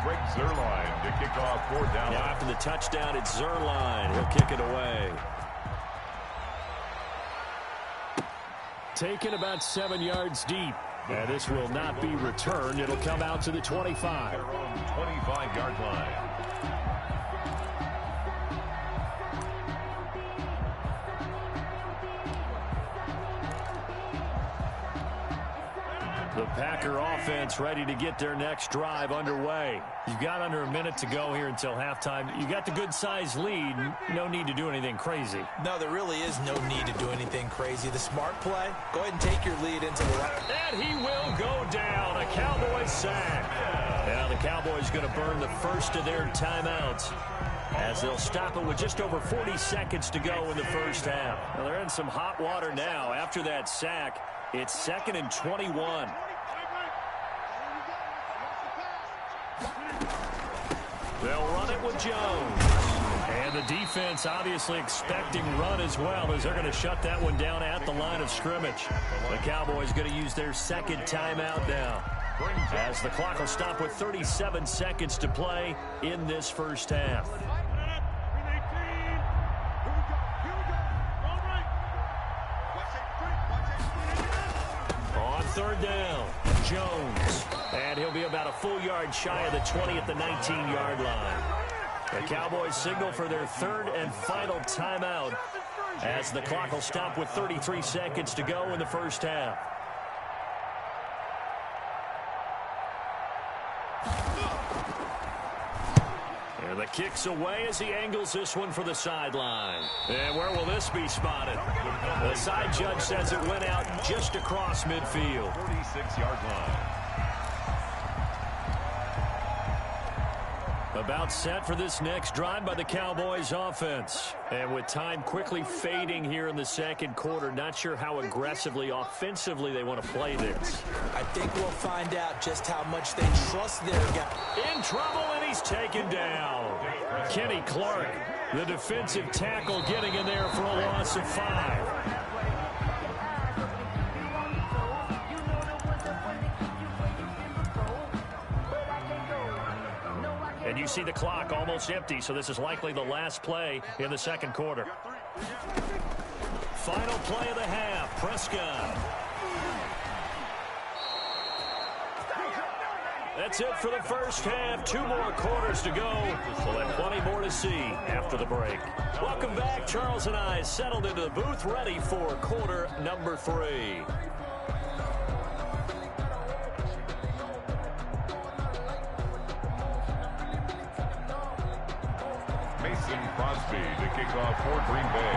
Greg Zuerlein to kick off fourth down. Now after the touchdown, it's Zuerlein. He'll kick it away. Taken about 7 yards deep. And this will not be returned. It'll come out to the 25. Their own 25-yard line. The Packer offense ready to get their next drive underway. You've got under a minute to go here until halftime. You got the good-sized lead. No need to do anything crazy. No, there really is no need to do anything crazy. The smart play, go ahead and take your lead into the right. And he will go down. A Cowboys sack. Now the Cowboys going to burn the first of their timeouts as they'll stop it with just over 40 seconds to go in the first half. Well, they're in some hot water now after that sack. It's 2nd and 21. They'll run it with Jones. And the defense obviously expecting run as well, as they're going to shut that one down at the line of scrimmage. The Cowboys going to use their second timeout now, as the clock will stop with 37 seconds to play in this first half. On third down, Jones. And he'll be about a full yard shy of the 20 at the 19-yard line. The Cowboys signal for their third and final timeout, as the clock will stop with 33 seconds to go in the first half. And the kick's away as he angles this one for the sideline. And where will this be spotted? The side judge says it went out just across midfield. 46-yard line. About set for this next drive by the Cowboys offense. And with time quickly fading here in the second quarter, not sure how aggressively, offensively they want to play this. I think we'll find out just how much they trust their guy. In trouble, and he's taken down. Kenny Clark, the defensive tackle, getting in there for a loss of 5. And you see the clock almost empty, so this is likely the last play in the second quarter. Final play of the half, Prescott. That's it for the first half. 2 more quarters to go. We'll have plenty more to see after the break. Welcome back. Charles and I settled into the booth, ready for quarter number 3. Crosby to kick off for Green Bay.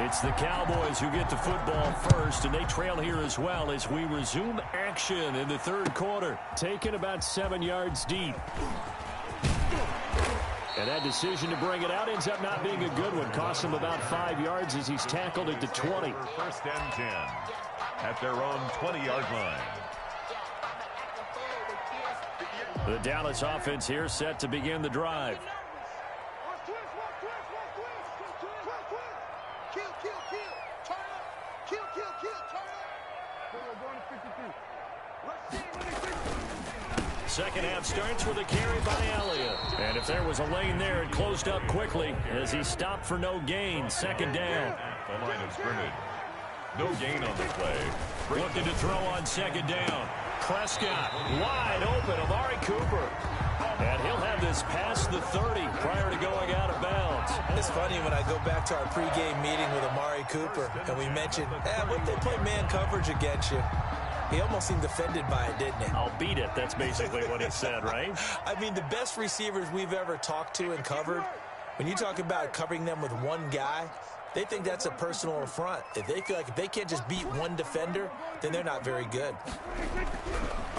It's the Cowboys who get the football first, and they trail here as well as we resume action in the third quarter. Taken about 7 yards deep. And that decision to bring it out ends up not being a good one. Costs him about 5 yards as he's tackled at the 20. First and 10 at their own 20-yard line. The Dallas offense here set to begin the drive. Second half starts with a carry by Elliott. And if there was a lane there, it closed up quickly as he stopped for no gain. Second down. The line of scrimmage. No gain on the play. Looking to throw on second down. Prescott wide open. Amari Cooper. And he'll have this past the 30 prior to going out of bounds. It's funny when I go back to our pregame meeting with Amari Cooper and we mentioned, what they play man coverage against you. He almost seemed offended by it, didn't he? I'll beat it. That's basically what he said, right? I mean, the best receivers we've ever talked to and covered, when you talk about covering them with one guy, they think that's a personal affront. If they feel like if they can't just beat one defender, then they're not very good.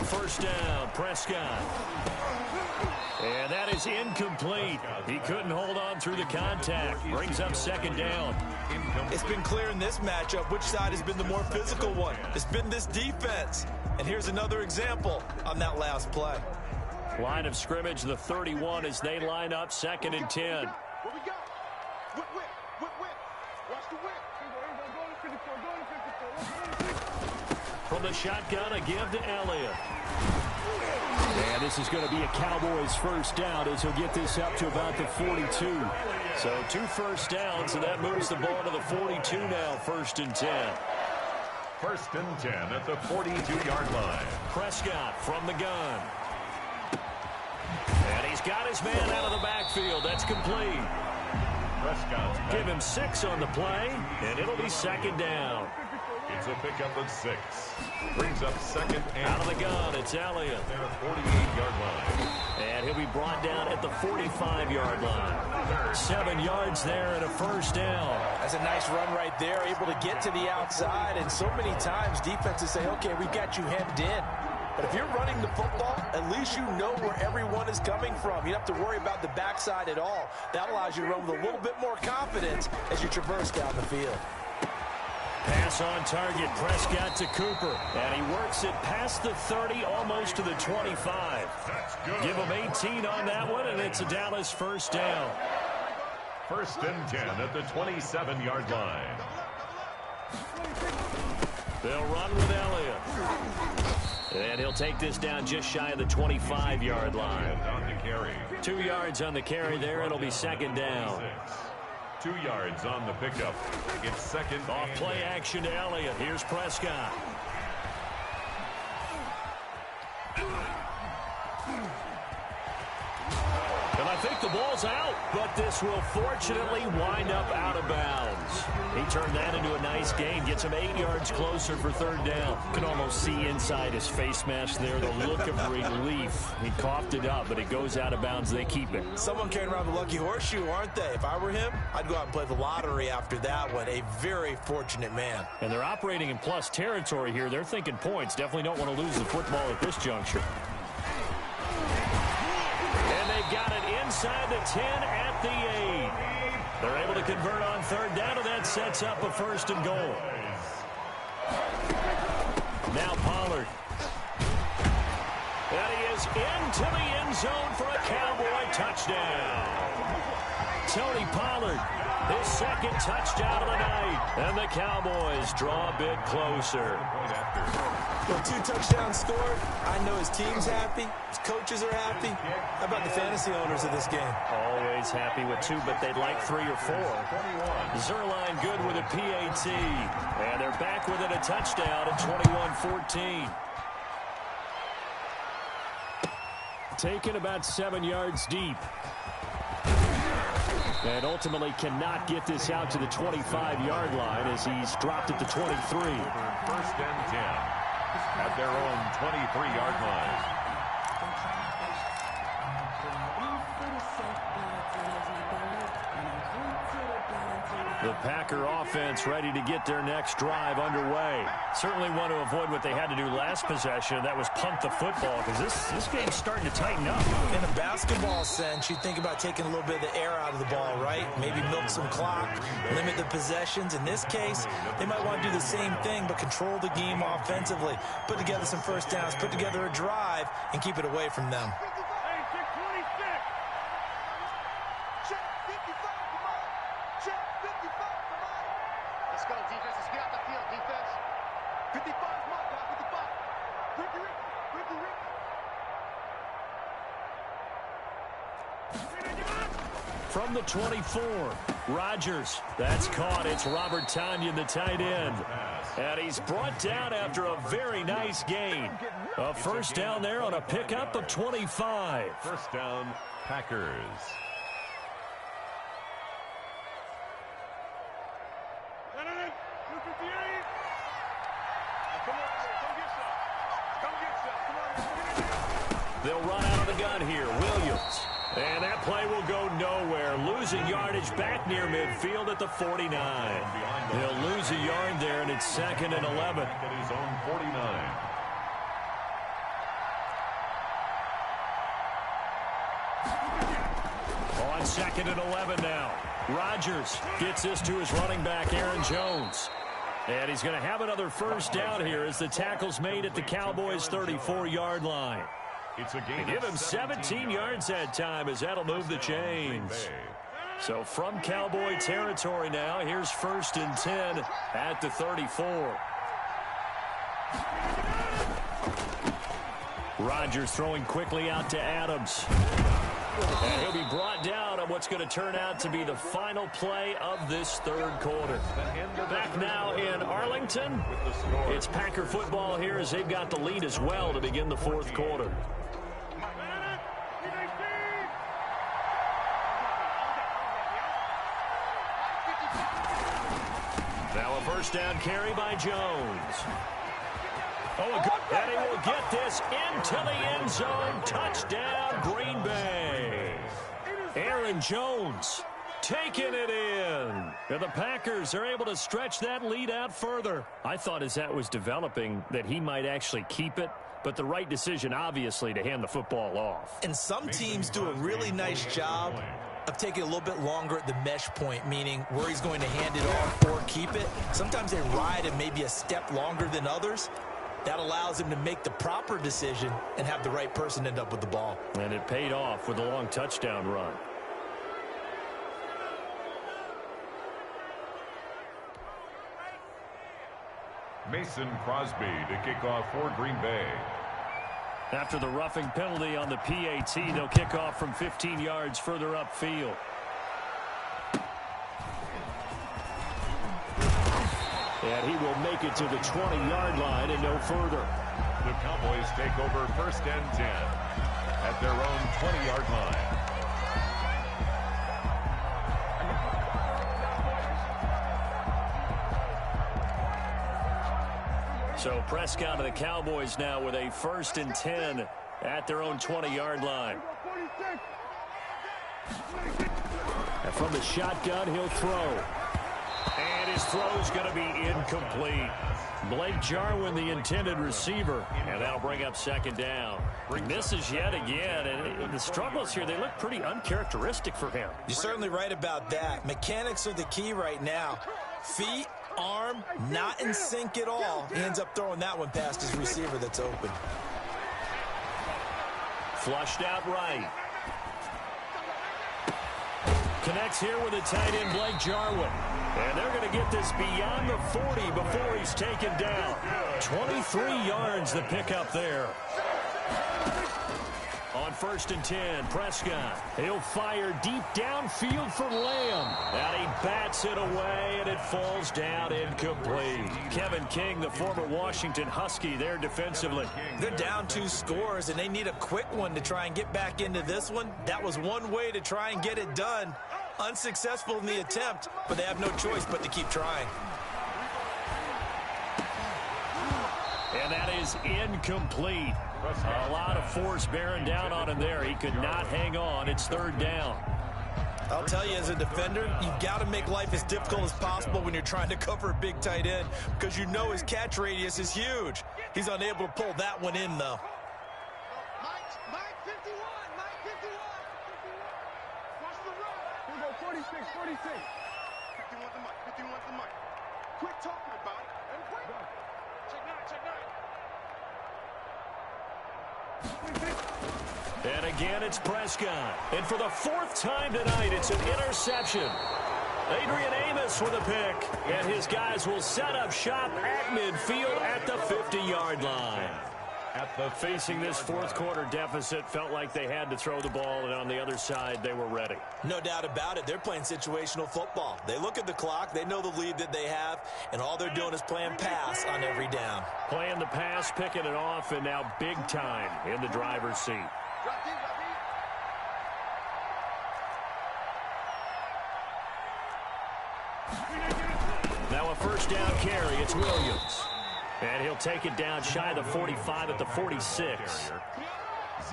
First down, Prescott. And that is incomplete. He couldn't hold on through the contact. Brings up second down. It's been clear in this matchup which side has been the more physical one. It's been this defense. And here's another example on that last play. Line of scrimmage, the 31 as they line up, second and 10. From the shotgun, a give to Elliott. And And this is going to be a Cowboys first down as he'll get this up to about the 42. So 2 first downs, and that moves the ball to the 42 now, 1st and 10. 1st and 10 at the 42-yard line. Prescott from the gun. And he's got his man out of the backfield. That's complete. Prescott's back. Give him 6 on the play, and it'll be 2nd down. It's a pickup of 6. Brings up 2nd and out of the gun, it's Elliott. At the 48-yard line. And he'll be brought down at the 45-yard line. 7 yards there and a first down. That's a nice run right there, able to get to the outside. And so many times defenses say, okay, we've got you hemmed in. But if you're running the football, at least you know where everyone is coming from. You don't have to worry about the backside at all. That allows you to run with a little bit more confidence as you traverse down the field. Pass on target, Prescott to Cooper. And he works it past the 30, almost to the 25. Give him 18 on that one, and it's a Dallas first down. 1st and 10 at the 27-yard line. They'll run with Elliott. And he'll take this down just shy of the 25-yard line. 2 yards on the carry there. It'll be 2nd down. 2 yards on the pickup. It's 2nd. Off play action to Elliott. Here's Prescott. And I think the ball's out, but this will fortunately wind up out of bounds. He turned that into a nice gain, gets him 8 yards closer for 3rd down. You can almost see inside his face mask there the look of relief. He coughed it up, but it goes out of bounds. They keep it. Someone carrying around the lucky horseshoe, aren't they? If I were him, I'd go out and play the lottery after that one. A very fortunate man. And they're operating in plus territory here. They're thinking points. Definitely don't want to lose the football at this juncture. And they've got it inside the 10 at the 8. They're able to convert on 3rd down, and that sets up a 1st and goal. Now Pollard. And he is into the end zone for a Cowboy touchdown. Tony Pollard, his 2nd touchdown of the night. And the Cowboys draw a bit closer. Well, 2 touchdowns scored. I know his team's happy. His coaches are happy. How about the fantasy owners of this game? Always happy with 2, but they'd like 3 or 4. Zerline good with a PAT. And they're back within a touchdown at 21-14. Taken about 7 yards deep. And ultimately cannot get this out to the 25-yard line as he's dropped at the 23. 1st and 10 at their own 23-yard line. The Packer offense ready to get their next drive underway. Certainly want to avoid what they had to do last possession. That was punt the football, because this game's starting to tighten up. In a basketball sense, you think about taking a little bit of the air out of the ball, right? Maybe milk some clock, limit the possessions. In this case, they might want to do the same thing, but control the game offensively. Put together some first downs, put together a drive, and keep it away from them. From the 24, Rodgers. That's caught. It's Robert Tonyan, the tight end. And he's brought down after a very nice gain. A first down there on a pickup of 25. First down, Packers. They'll run out of the gun here. Williams. And that play will go nowhere. Losing yardage back near midfield at the 49. They'll lose a yard there, and it's 2nd and 11. At his own 49. On 2nd and 11 now. Rodgers gets this to his running back, Aaron Jones. And he's going to have another first down here as the tackle's made at the Cowboys' 34-yard line. It's a game. Give him 17 yards that time as that'll move the chains. So from Cowboy territory now, here's 1st and 10 at the 34. Rodgers throwing quickly out to Adams. And he'll be brought down on what's going to turn out to be the final play of this third quarter. Back now in Arlington, it's Packer football here as they've got the lead as well to begin the fourth quarter. Now a first down carry by Jones. And he will get this into the end zone. Touchdown, Green Bay. Aaron Jones taking it in. And the Packers are able to stretch that lead out further. I thought as that was developing that he might actually keep it, but the right decision, obviously, to hand the football off. And some teams do a really nice job of taking a little bit longer at the mesh point, meaning where he's going to hand it off or keep it. Sometimes they ride it maybe a step longer than others. That allows him to make the proper decision and have the right person end up with the ball. And it paid off with a long touchdown run. Mason Crosby to kick off for Green Bay. After the roughing penalty on the PAT, they'll kick off from 15 yards further upfield. And he will make it to the 20-yard line and no further. The Cowboys take over 1st and 10 at their own 20-yard line. So Prescott and the Cowboys now with a 1st and 10 at their own 20-yard line. And from the shotgun, he'll throw. And his throw's going to be incomplete. Blake Jarwin, the intended receiver, and that'll bring up 2nd down. Misses yet again, and the struggles here, they look pretty uncharacteristic for him. You're certainly right about that. Mechanics are the key right now. Feet, arm, not in sync at all. He ends up throwing that one past his receiver that's open. Flushed out right. Connects here with the tight end, Blake Jarwin. And they're going to get this beyond the 40 before he's taken down. 23 yards the pickup there. On 1st and 10, Prescott. He'll fire deep downfield for Lamb. And he bats it away, and it falls down incomplete. Kevin King, the former Washington Husky, there defensively. They're down 2 scores, and they need a quick one to try and get back into this one. That was one way to try and get it done. Unsuccessful in the attempt, but they have no choice but to keep trying. And that is incomplete. A lot of force bearing down on him there. He could not hang on. It's 3rd down. I'll tell you, as a defender, you've got to make life as difficult as possible when you're trying to cover a big tight end because you know his catch radius is huge. He's unable to pull that one in, though. Mike 51. Mike 51. Watch the run. Here we go, 46, 46. 51's the mic. 51's the mic. Quit talking about it. And quick. Check 9, check 9. And again, it's Prescott. And for the 4th time tonight, it's an interception. Adrian Amos with a pick. And his guys will set up shop at midfield at the 50-yard line. Facing this 4th quarter deficit, felt like they had to throw the ball, and on the other side, they were ready. No doubt about it. They're playing situational football. They look at the clock. They know the lead that they have, and all they're doing is playing pass on every down. Playing the pass, picking it off, and now big time in the driver's seat. Now a 1st down carry. It's Williams. And he'll take it down shy of the 45 at the 46.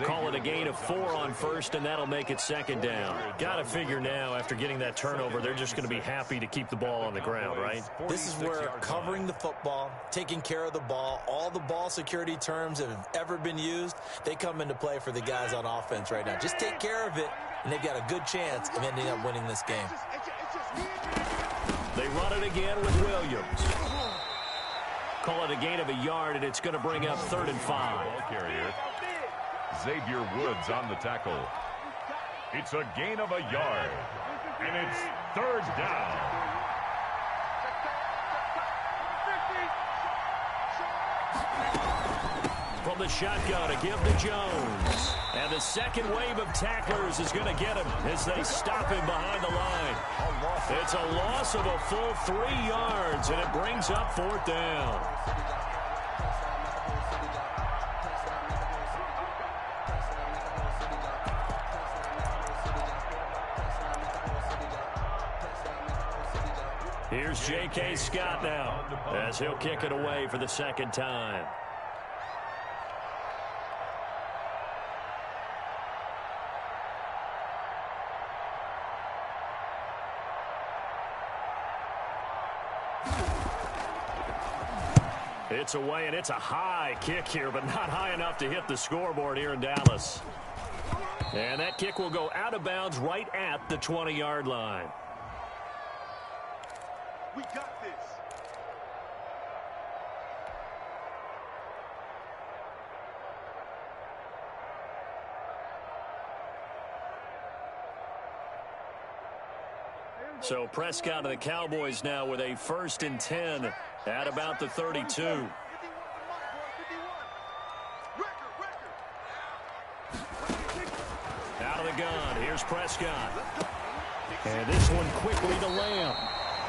Call it a gain of 4 on 1st, and that'll make it 2nd down. Got to figure now, after getting that turnover, they're just going to be happy to keep the ball on the ground, right? This is where covering the football, taking care of the ball, all the ball security terms that have ever been used, they come into play for the guys on offense right now. Just take care of it, and they've got a good chance of ending up winning this game. They run it again with Williams. Call it a gain of a yard, and it's going to bring up 3rd and 5. Ball carrier, Xavier Woods on the tackle. It's a gain of a yard, and it's 3rd down. From the shotgun to give to Jones. And the second wave of tacklers is going to get him as they stop him behind the line. It's a loss of a full 3 yards, and it brings up 4th down. Here's J.K. Scott now as he'll kick it away for the second time. It's away, and it's a high kick here, but not high enough to hit the scoreboard here in Dallas. And that kick will go out of bounds right at the 20-yard line. We got this. So Prescott and the Cowboys now with a 1st and 10 at about the 32. Out of the gun. Here's Prescott. And this one quickly to Lamb.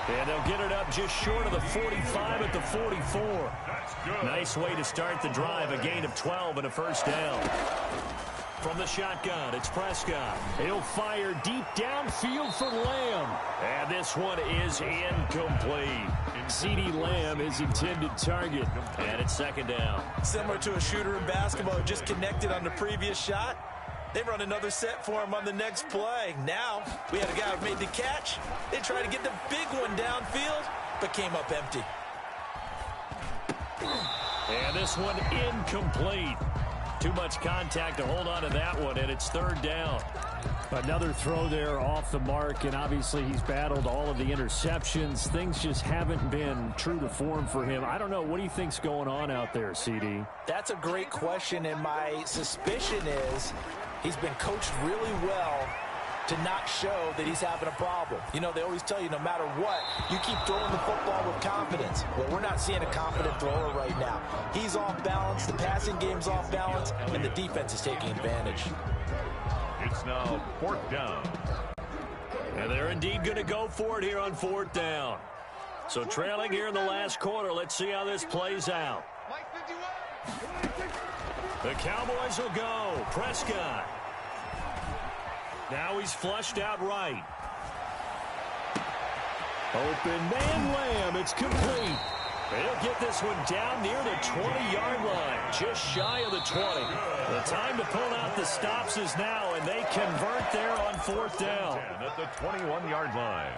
And they'll get it up just short of the 45 at the 44. Nice way to start the drive. A gain of 12 and a 1st down. From the shotgun, it's Prescott. He'll fire deep downfield for Lamb. And this one is incomplete. CeeDee Lamb is intended target. And it's 2nd down. Similar to a shooter in basketball who just connected on the previous shot. They run another set for him on the next play. Now, we had a guy who made the catch. They tried to get the big one downfield, but came up empty. And this one incomplete. Too much contact to hold on to that one, and it's 3rd down. Another throw there off the mark, and obviously he's battled all of the interceptions. Things just haven't been true to form for him. I don't know. What do you think's going on out there, CD? That's a great question, and my suspicion is he's been coached really well to not show that he's having a problem. You know, they always tell you no matter what, you keep throwing the football with confidence. Well, we're not seeing a confident thrower right now. He's off balance, the passing game's off balance, and the defense is taking advantage. It's now 4th down. And they're indeed going to go for it here on 4th down. So trailing here in the last quarter, let's see how this plays out. The Cowboys will go. Prescott. Now he's flushed out right. Open man Lamb. It's complete. He'll get this one down near the 20-yard line. Just shy of the 20. The time to pull out the stops is now, and they convert there on 4th down. At the 21-yard line.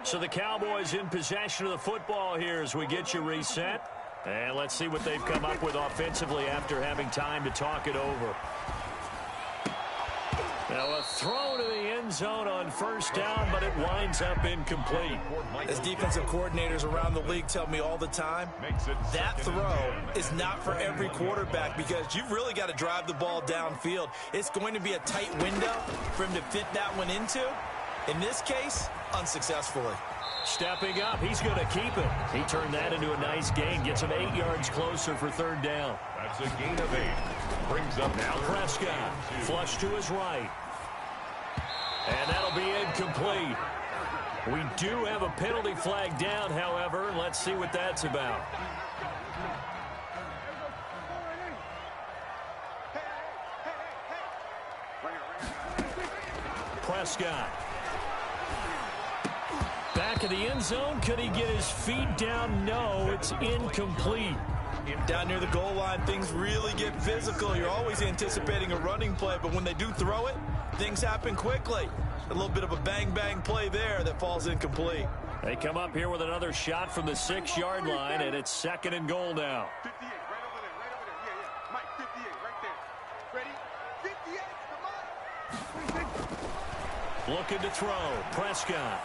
So the Cowboys in possession of the football here as we get you reset. And let's see what they've come up with offensively after having time to talk it over. Now a throw to the end zone on 1st down, but it winds up incomplete. As defensive coordinators around the league tell me all the time, that throw is not for every quarterback because you've really got to drive the ball downfield. It's going to be a tight window for him to fit that one into. In this case, unsuccessfully. Stepping up, he's going to keep it. He turned that into a nice gain, gets him 8 yards closer for 3rd down. That's a gain of 8. Brings up now Prescott, flush to his right. And that'll be incomplete. We do have a penalty flag down, however. Let's see what that's about. Prescott. Back of the end zone. Could he get his feet down? No, it's incomplete. Down near the goal line, things really get physical. You're always anticipating a running play, but when they do throw it, things happen quickly. A little bit of a bang-bang play there that falls incomplete. They come up here with another shot from the 6-yard line, and it's 2nd and goal now. 58, right over there, right over there. Yeah, yeah. Mike, 58, right there. Ready? 58, come on. Looking to throw. Prescott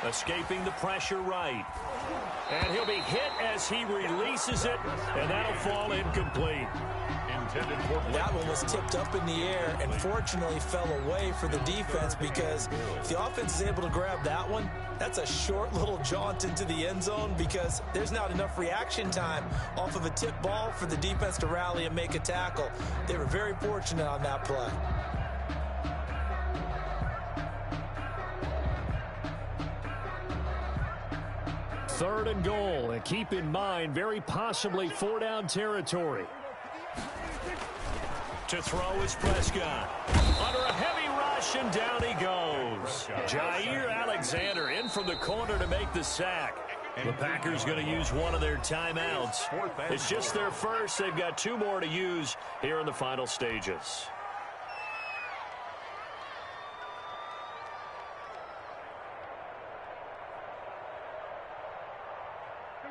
escaping the pressure right. And he'll be hit as he releases it, and that'll fall incomplete. intended for play. That one was tipped up in the air and fortunately fell away for the defense, because if the offense is able to grab that one, that's a short little jaunt into the end zone, because there's not enough reaction time off of a tip ball for the defense to rally and make a tackle. They were very fortunate on that play. Third and goal, and keep in mind, very possibly 4-down territory. To throw is Prescott. Under a heavy rush, and down he goes. Jair Alexander in from the corner to make the sack. The Packers going to use one of their timeouts. It's just their first. They've got 2 more to use here in the final stages.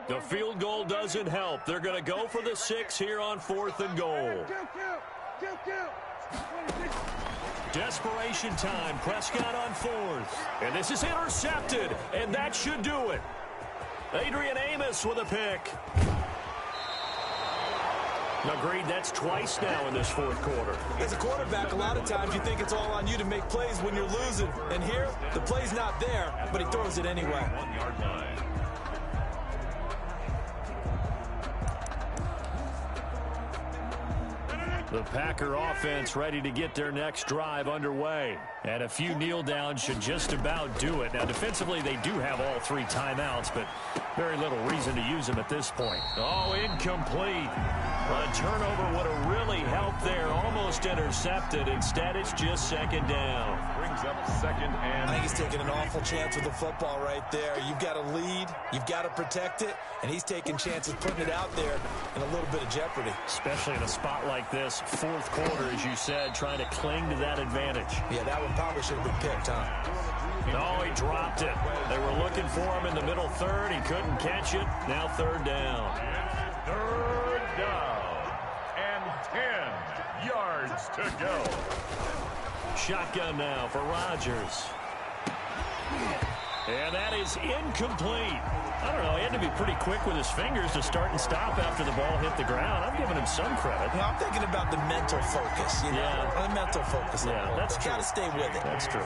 The field goal doesn't help. They're going to go for the 6 here on 4th and goal. Desperation time. Prescott on 4th. And this is intercepted, and that should do it. Adrian Amos with a pick. Agreed, that's twice now in this 4th quarter. As a quarterback, a lot of times you think it's all on you to make plays when you're losing. And here, the play's not there, but he throws it anyway. 1-yard line. The Packer offense ready to get their next drive underway. And a few kneel downs should just about do it. Now, defensively, they do have all 3 timeouts, but very little reason to use them at this point. Oh, incomplete. A turnover would have really helped there. Almost intercepted. Instead, it's just 2nd down. Brings up 2nd and... I think he's taking an awful chance with the football right there. You've got to lead. You've got to protect it. And he's taking chances putting it out there in a little bit of jeopardy. Especially in a spot like this, 4th quarter, as you said, trying to cling to that advantage. Yeah, that one probably should have been picked, huh? No, he dropped it. They were looking for him in the middle 3rd. He couldn't catch it. Now 3rd down. 3rd down. And 10 yards to go. Shotgun now for Rodgers. And that is incomplete. I don't know, he had to be pretty quick with his fingers to start and stop after the ball hit the ground. I'm giving him some credit. You know, I'm thinking about the mental focus, you know. Yeah. The mental focus. Yeah, that's true. Got to stay with it. That's true.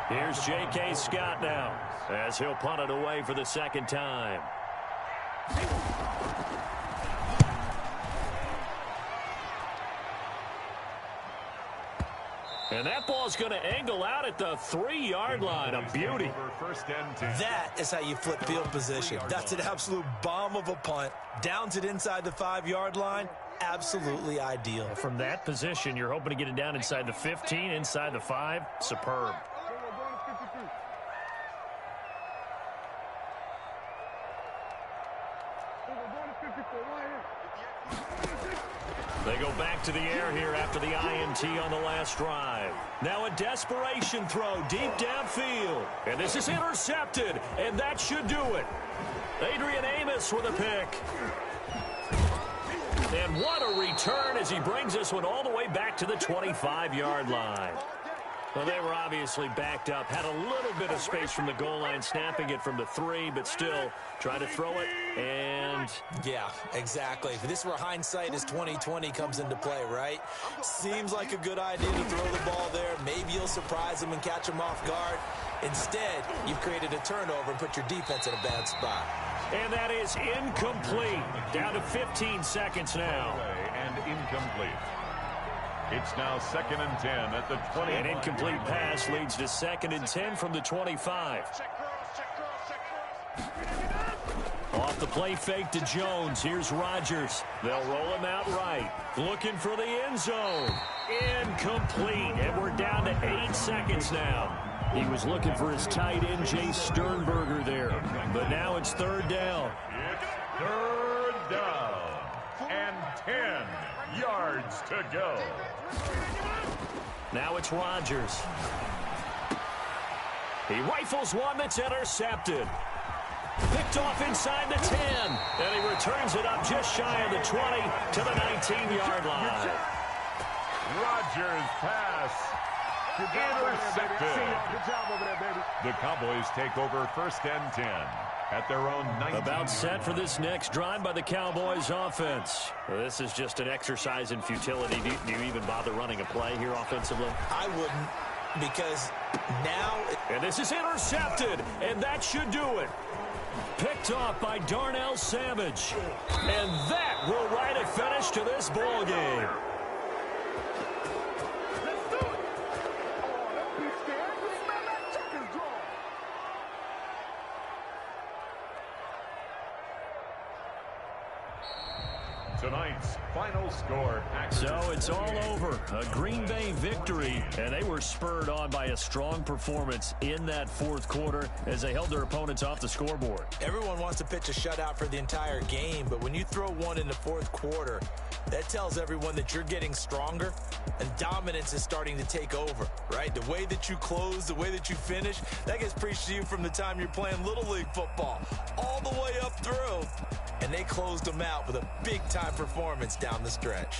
Here's J.K. Scott now as he'll punt it away for the 2nd time. And that ball's going to angle out at the 3-yard line. A beauty. That is how you flip field position. That's an absolute bomb of a punt. Downs it inside the 5-yard line. Absolutely ideal. From that position, you're hoping to get it down inside the 15, inside the 5. Superb. They go back to the air here after the INT on the last drive. Now a desperation throw deep downfield. And this is intercepted, and that should do it. Adrian Amos with a pick. And what a return as he brings this one all the way back to the 25-yard line. Well, they were obviously backed up, had a little bit of space from the goal line, snapping it from the 3, but still trying to throw it, and... Yeah, exactly. This is where hindsight is 20/20 comes into play, right? Seems like a good idea to throw the ball there. Maybe you'll surprise him and catch him off guard. Instead, you've created a turnover and put your defense in a bad spot. And that is incomplete. Down to 15 seconds now. And incomplete. It's now 2nd and 10 at the 20. An incomplete pass leads to 2nd and 10 from the 25. Off the play fake to Jones. Here's Rodgers. They'll roll him out right. Looking for the end zone. Incomplete. And we're down to 8 seconds now. He was looking for his tight end, Jay Sternberger there. But now it's 3rd down. It's 3rd down. And 10 yards to go. Now it's Rodgers. He rifles one that's intercepted. Picked off inside the 10. And he returns it up just shy of the 20 to the 19-yard line. Rodgers pass. Intercepted. Good job over there, baby. The Cowboys take over 1st and 10. at their own 19. About set for this next drive by the Cowboys offense. This is just an exercise in futility. Do you even bother running a play here offensively? I wouldn't, because now... And this is intercepted, and that should do it. Picked off by Darnell Savage. And that will write a finish to this ball game. Tonight's final score. So it's all over. A Green Bay victory, and they were spurred on by a strong performance in that fourth quarter as they held their opponents off the scoreboard. Everyone wants to pitch a shutout for the entire game, but when you throw one in the fourth quarter, that tells everyone that you're getting stronger and dominance is starting to take over, right? The way that you close, the way that you finish, that gets preached to you from the time you're playing Little League football all the way up through. And they closed them out with a big-time performance down the stretch.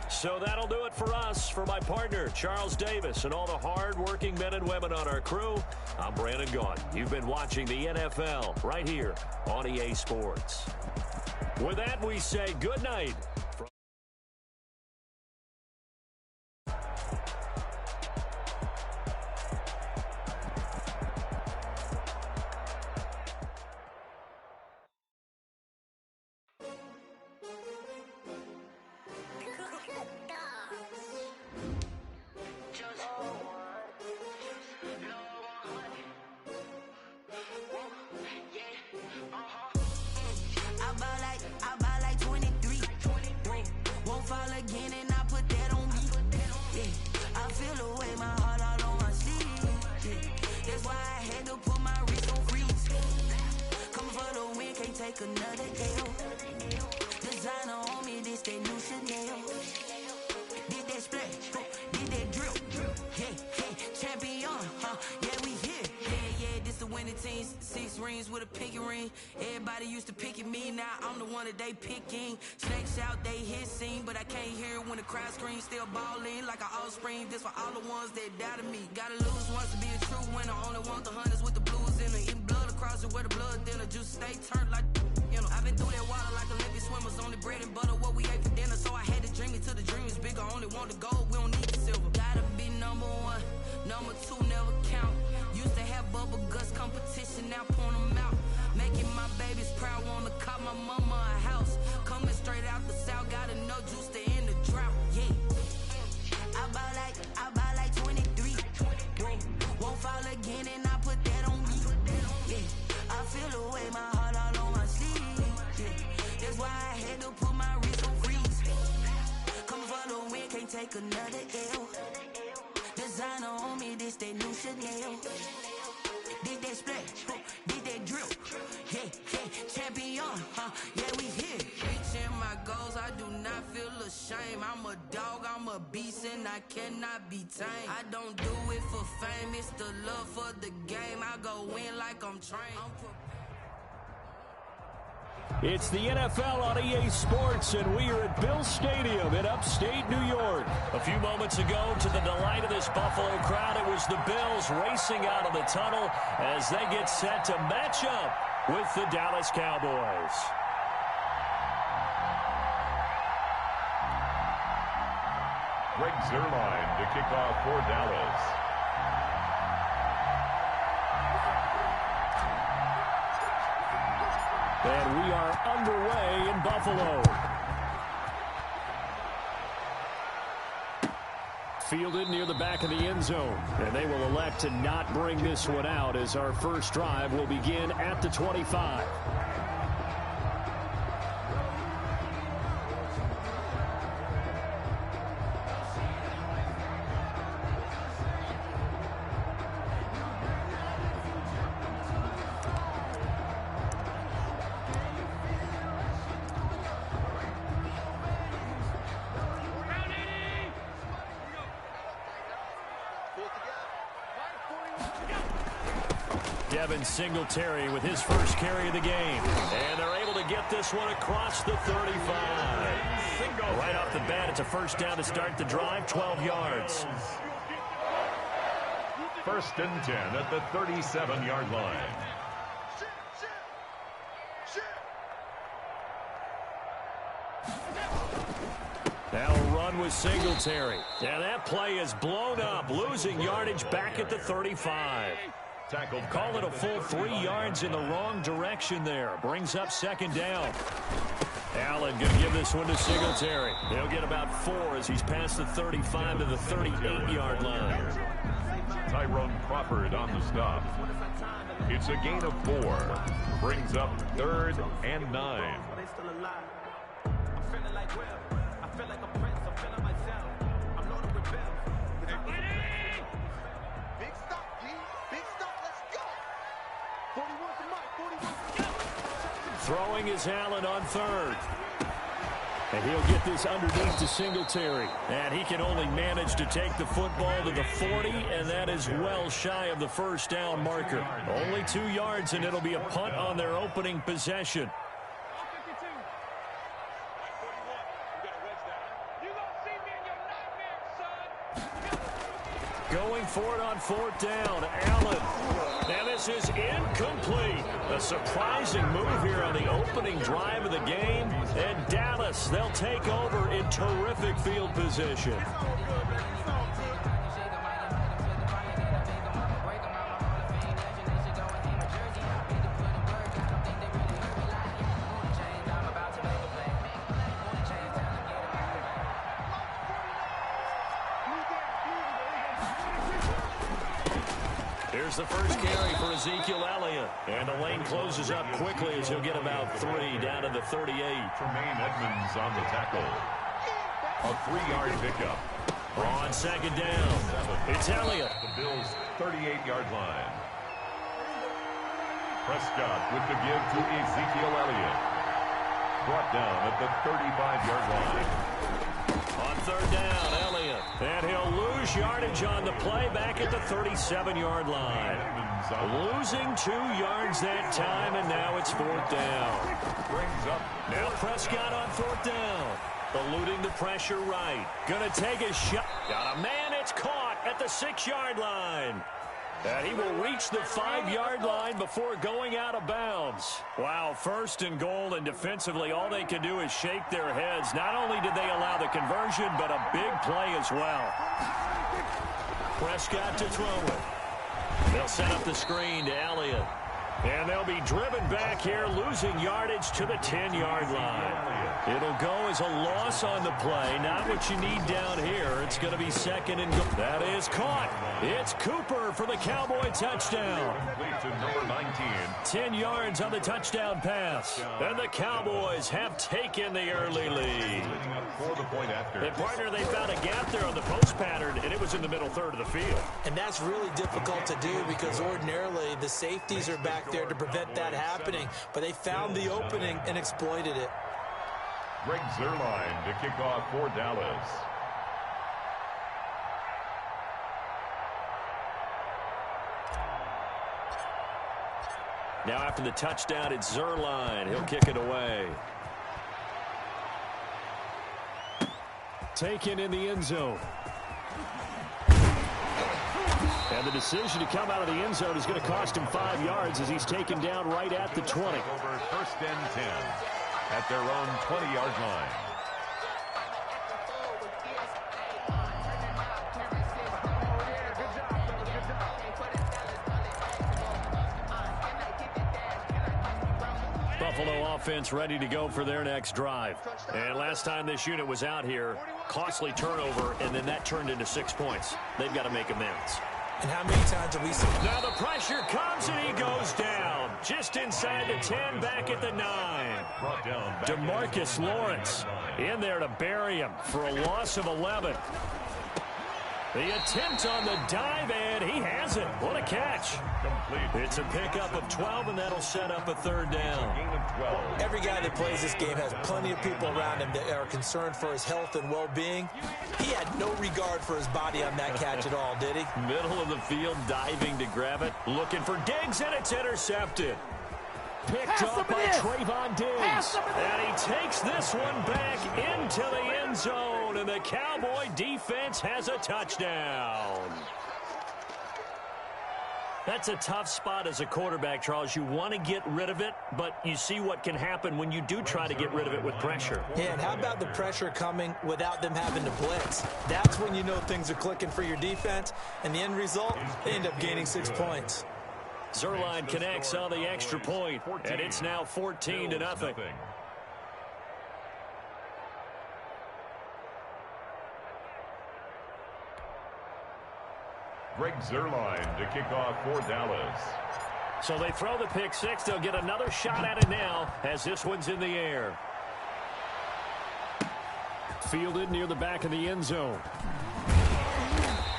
So that'll do it for us. For my partner, Charles Davis, and all the hard-working men and women on our crew, I'm Brandon Gaughan. You've been watching the NFL right here on EA Sports. With that, we say good night. They picking snakes out, they hissing, but I can't hear it when the crowd screams. Still balling like an offspring. This for all the ones that doubted me. Gotta lose once to be a true winner. Only want the hunters with the blues in it. Eating blood across it where the blood thinner. Juice stay turned like, you know. I've been through that water like Olympic swimmers. Only bread and butter what we ate for dinner. So I had to dream it till the dream is bigger. Only want the gold, we don't need the silver. Gotta be number one, number two never count. Used to have bubble guts competition, now point them out. Making my babies proud, wanna cop my mama a house. Coming straight out the south, gotta know juice to end the drought, yeah. I buy like 23. Won't fall again and I put that on me, yeah. I feel the way, my heart all on my sleeve, yeah. That's why I had to put my wrist on freeze. Come for the win, can't take another L. Designer on me, this that new Chanel. Did that splash, did that drill, yeah, champion, yeah, we here. Reaching my goals, I do not feel ashamed. I'm a dog, I'm a beast, and I cannot be tamed. I don't do it for fame, it's the love for the game. I go in like I'm trained. It's the NFL on EA Sports, and we are at Bill Stadium in upstate New York. A few moments ago, to the delight of this Buffalo crowd, it was the Bills racing out of the tunnel as they get set to match up with the Dallas Cowboys. Greg Zuerlein to kick off for Dallas. And we are underway in Buffalo. Fielded near the back of the end zone. And they will elect to not bring this one out as our first drive will begin at the 25. Devin Singletary with his first carry of the game. And they're able to get this one across the 35. Right off the bat, it's a first down to start the drive, 12 yards. First and 10 at the 37-yard line. Now a run with Singletary. And that play is blown up, losing yardage back at the 35. Tackled. Call it a full 3 yards in the wrong direction there. Brings up second down. Allen going to give this one to Singletary. He'll get about 4 as he's past the 35 to the 38-yard line. Tyrone Crawford on the stop. It's a gain of 4. Brings up 3rd and 9. Throwing is Allen on 3rd. And he'll get this underneath to Singletary. And he can only manage to take the football to the 40, and that is well shy of the first down marker. Only 2 yards, and it'll be a punt on their opening possession. Going for it on 4th down. Allen. And this is incomplete. A surprising move here on the opening drive of the game. And Dallas, they'll take over in terrific field position. Here's the first carry for Ezekiel Elliott. And the lane closes up quickly as he'll get about 3 down to the 38. Tremaine Edmonds on the tackle. A 3-yard pickup. On second down, it's Elliott. The Bills' 38-yard line. Prescott with the give to Ezekiel Elliott. Brought down at the 35-yard line. On 3rd down, Elliott. And he'll lose yardage on the play back at the 37-yard line. Losing 2 yards that time, and now it's 4th down. Brings up. Now Prescott on 4th down. Eluding the pressure right. Gonna take a shot. Got a man, it's caught at the 6-yard line. And he will reach the 5-yard line before going out of bounds. Wow, 1st and goal, and defensively all they can do is shake their heads. Not only did they allow the conversion, but a big play as well. Prescott to throw it. They'll set up the screen to Elliott. And they'll be driven back here, losing yardage to the 10-yard line. It'll go as a loss on the play. Not what you need down here. It's going to be 2nd and goal. That is caught. It's Cooper for the Cowboy touchdown. To number 19. 10 yards on the touchdown pass. And the Cowboys have taken the early lead. For the point after. And partner, they found a gap there on the post pattern, and it was in the middle 3rd of the field. And that's really difficult to do because ordinarily the safeties are back there to prevent that happening. But they found the opening and exploited it. Greg Zuerlein to kick off for Dallas. Now after the touchdown, it's Zuerlein. He'll kick it away. Taken in the end zone. And the decision to come out of the end zone is going to cost him 5 yards as he's taken down right at the 20. Over 1st and 10 at their own 20-yard line. Buffalo offense ready to go for their next drive. And last time this unit was out here, costly turnover, and then that turned into 6 points. They've got to make amends. And how many times have we seen? Now the pressure comes, and he goes down. Just inside the 10, back at the 9. DeMarcus Lawrence in there to bury him for a loss of 11. The attempt on the dive, and he has it. What a catch. Complete. It's a pickup of 12, and that'll set up a third down. Gain of 12. Every guy that plays this game has plenty of people around him that are concerned for his health and well-being. He had no regard for his body on that catch at all, did he? Middle of the field, diving to grab it. Looking for Diggs, and it's intercepted. Picked up by Trayvon Diggs. And he takes this one back into the end zone. And the Cowboy defense has a touchdown. That's a tough spot as a quarterback, Charles. You want to get rid of it, but you see what can happen when you do try to get rid of it with pressure. Yeah, and how about the pressure coming without them having to blitz? That's when you know things are clicking for your defense. And the end result, they end up gaining 6 points. Zerline connects on the extra point, and it's now 14-0. Greg Zerline to kick off for Dallas. So they throw the pick six. They'll get another shot at it now as this one's in the air. Fielded near the back of the end zone.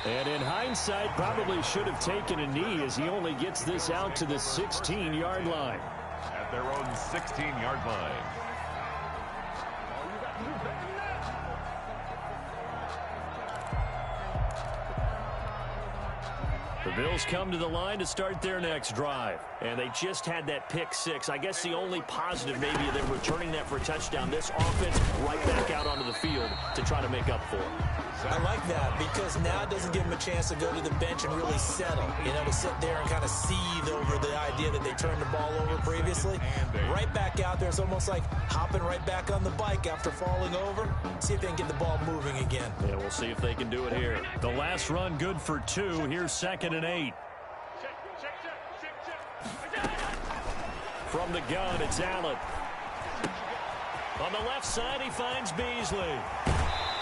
And in hindsight, probably should have taken a knee as he only gets this out to the 16-yard line. At their own 16-yard line. The Bills come to the line to start their next drive. And they just had that pick six. I guess the only positive maybe of them returning that for a touchdown. This offense right back out onto the field to try to make up for it. I like that because now it doesn't give them a chance to go to the bench and really settle. You know, to sit there and kind of seethe over the idea that they turned the ball over previously. Right back out there. It's almost like hopping right back on the bike after falling over. See if they can get the ball moving again. Yeah, we'll see if they can do it here. The last run good for 2. Here's 2nd and 8. From the gun, it's Allen. On the left side, he finds Beasley.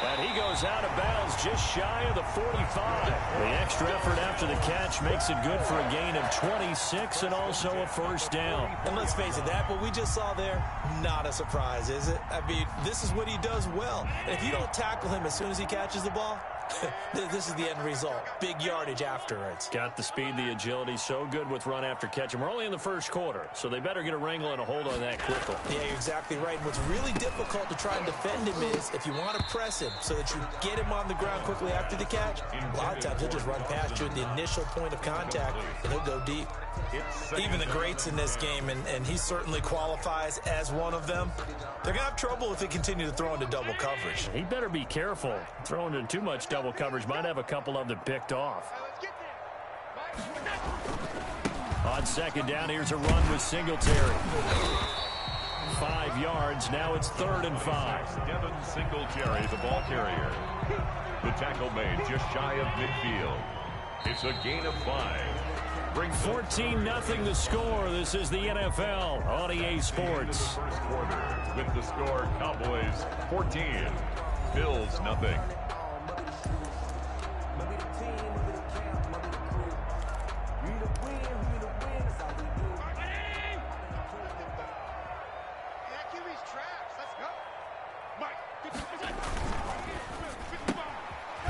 And he goes out of bounds just shy of the 45. The extra effort after the catch makes it good for a gain of 26 and also a first down. And let's face it, that what we just saw there, not a surprise, is it? I mean, this is what he does well. And if you don't tackle him as soon as he catches the ball, this is the end result. Big yardage afterwards. Got the speed, the agility, so good with run after catch. And we're only in the first quarter, so they better get a wrangle and a hold on that quickly. Yeah, you're exactly right. And what's really difficult to try and defend him is if you want to press him so that you get him on the ground quickly after the catch, a lot of times he'll just run past you at the initial point of contact, and he'll go deep. Even the greats in this game, and he certainly qualifies as one of them, they're going to have trouble if they continue to throw into double coverage. He better be careful. Throwing into too much double coverage might have a couple of them picked off. On 2nd down, here's a run with Singletary. 5 yards. Now it's 3rd and 5. Devin Singletary, the ball carrier. The tackle made just shy of midfield. It's a gain of 5. 14-0 the score. This is the NFL on EA Sports. First quarter with the score Cowboys 14, Bills nothing.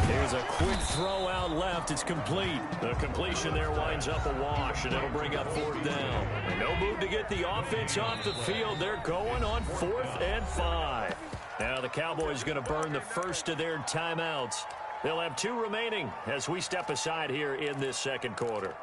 There's a quick throw out left. It's complete. The completion there winds up a wash, and it'll bring up 4th down. And no move to get the offense off the field. They're going on 4th and 5. Now the Cowboys going to burn the first of their timeouts. They'll have 2 remaining as we step aside here in this second quarter.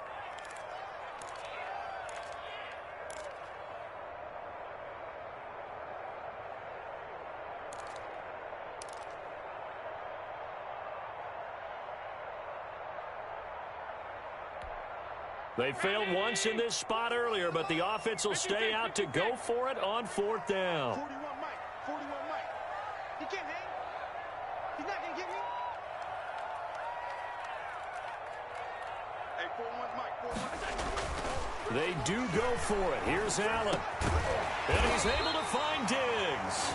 They failed once in this spot earlier, but the offense will stay out to go for it on 4th down. 41 Mike. He can't hang. He's not going to get me. Hey, 41 Mike. They do go for it. Here's Allen. And he's able to find Diggs.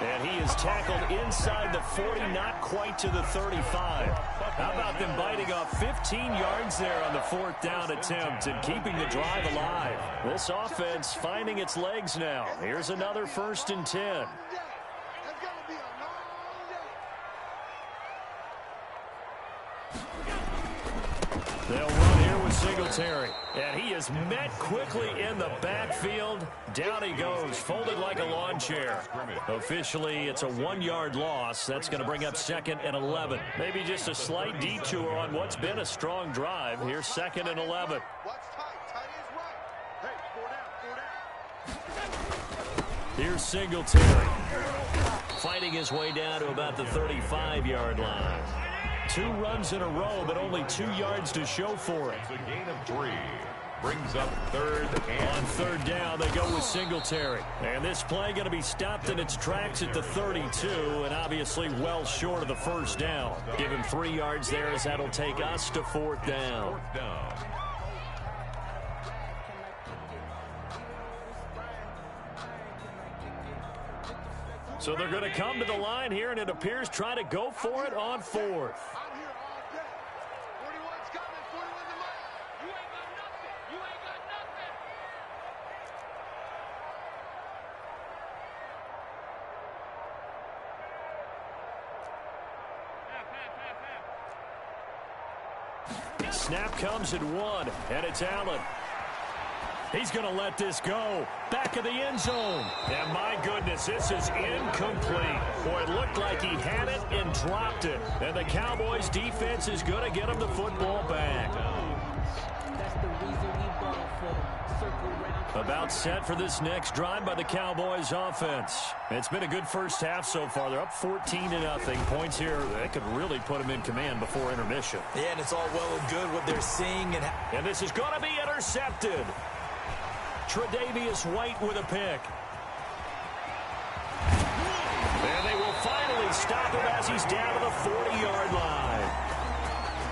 And he is tackled inside the 40, not quite to the 35. How about them biting off 15 yards there on the 4th down attempt and keeping the drive alive? This offense finding its legs now. Here's another 1st and 10. They'll run here with Singletary. And he is met quickly in the backfield. Down he goes, folded like a lawn chair. Officially, it's a 1-yard loss. That's going to bring up 2nd and 11. Maybe just a slight detour on what's been a strong drive. Here's 2nd and 11. Here's Singletary. Fighting his way down to about the 35-yard line. 2 runs in a row, but only 2 yards to show for it. It's a gain of 3. Brings up 3rd and... On 3rd down, they go with Singletary. And this play going to be stopped in its tracks at the 32, and obviously well short of the 1st down. Give him 3 yards there, as that'll take us to 4th down. 4th down. So they're going to come to the line here, and it appears try to go for it on 4th. Snap comes at 1, and it's Allen. He's going to let this go. Back of the end zone. And my goodness, this is incomplete. Boy, it looked like he had it and dropped it. And the Cowboys defense is going to get him the football back. About set for this next drive by the Cowboys offense. It's been a good first half so far. They're up 14-0. Points here, they could really put them in command before intermission. Yeah, and it's all well and good what they're seeing. And this is going to be intercepted. Tre'Davious White with a pick. And they will finally stop him as he's down to the 40-yard line.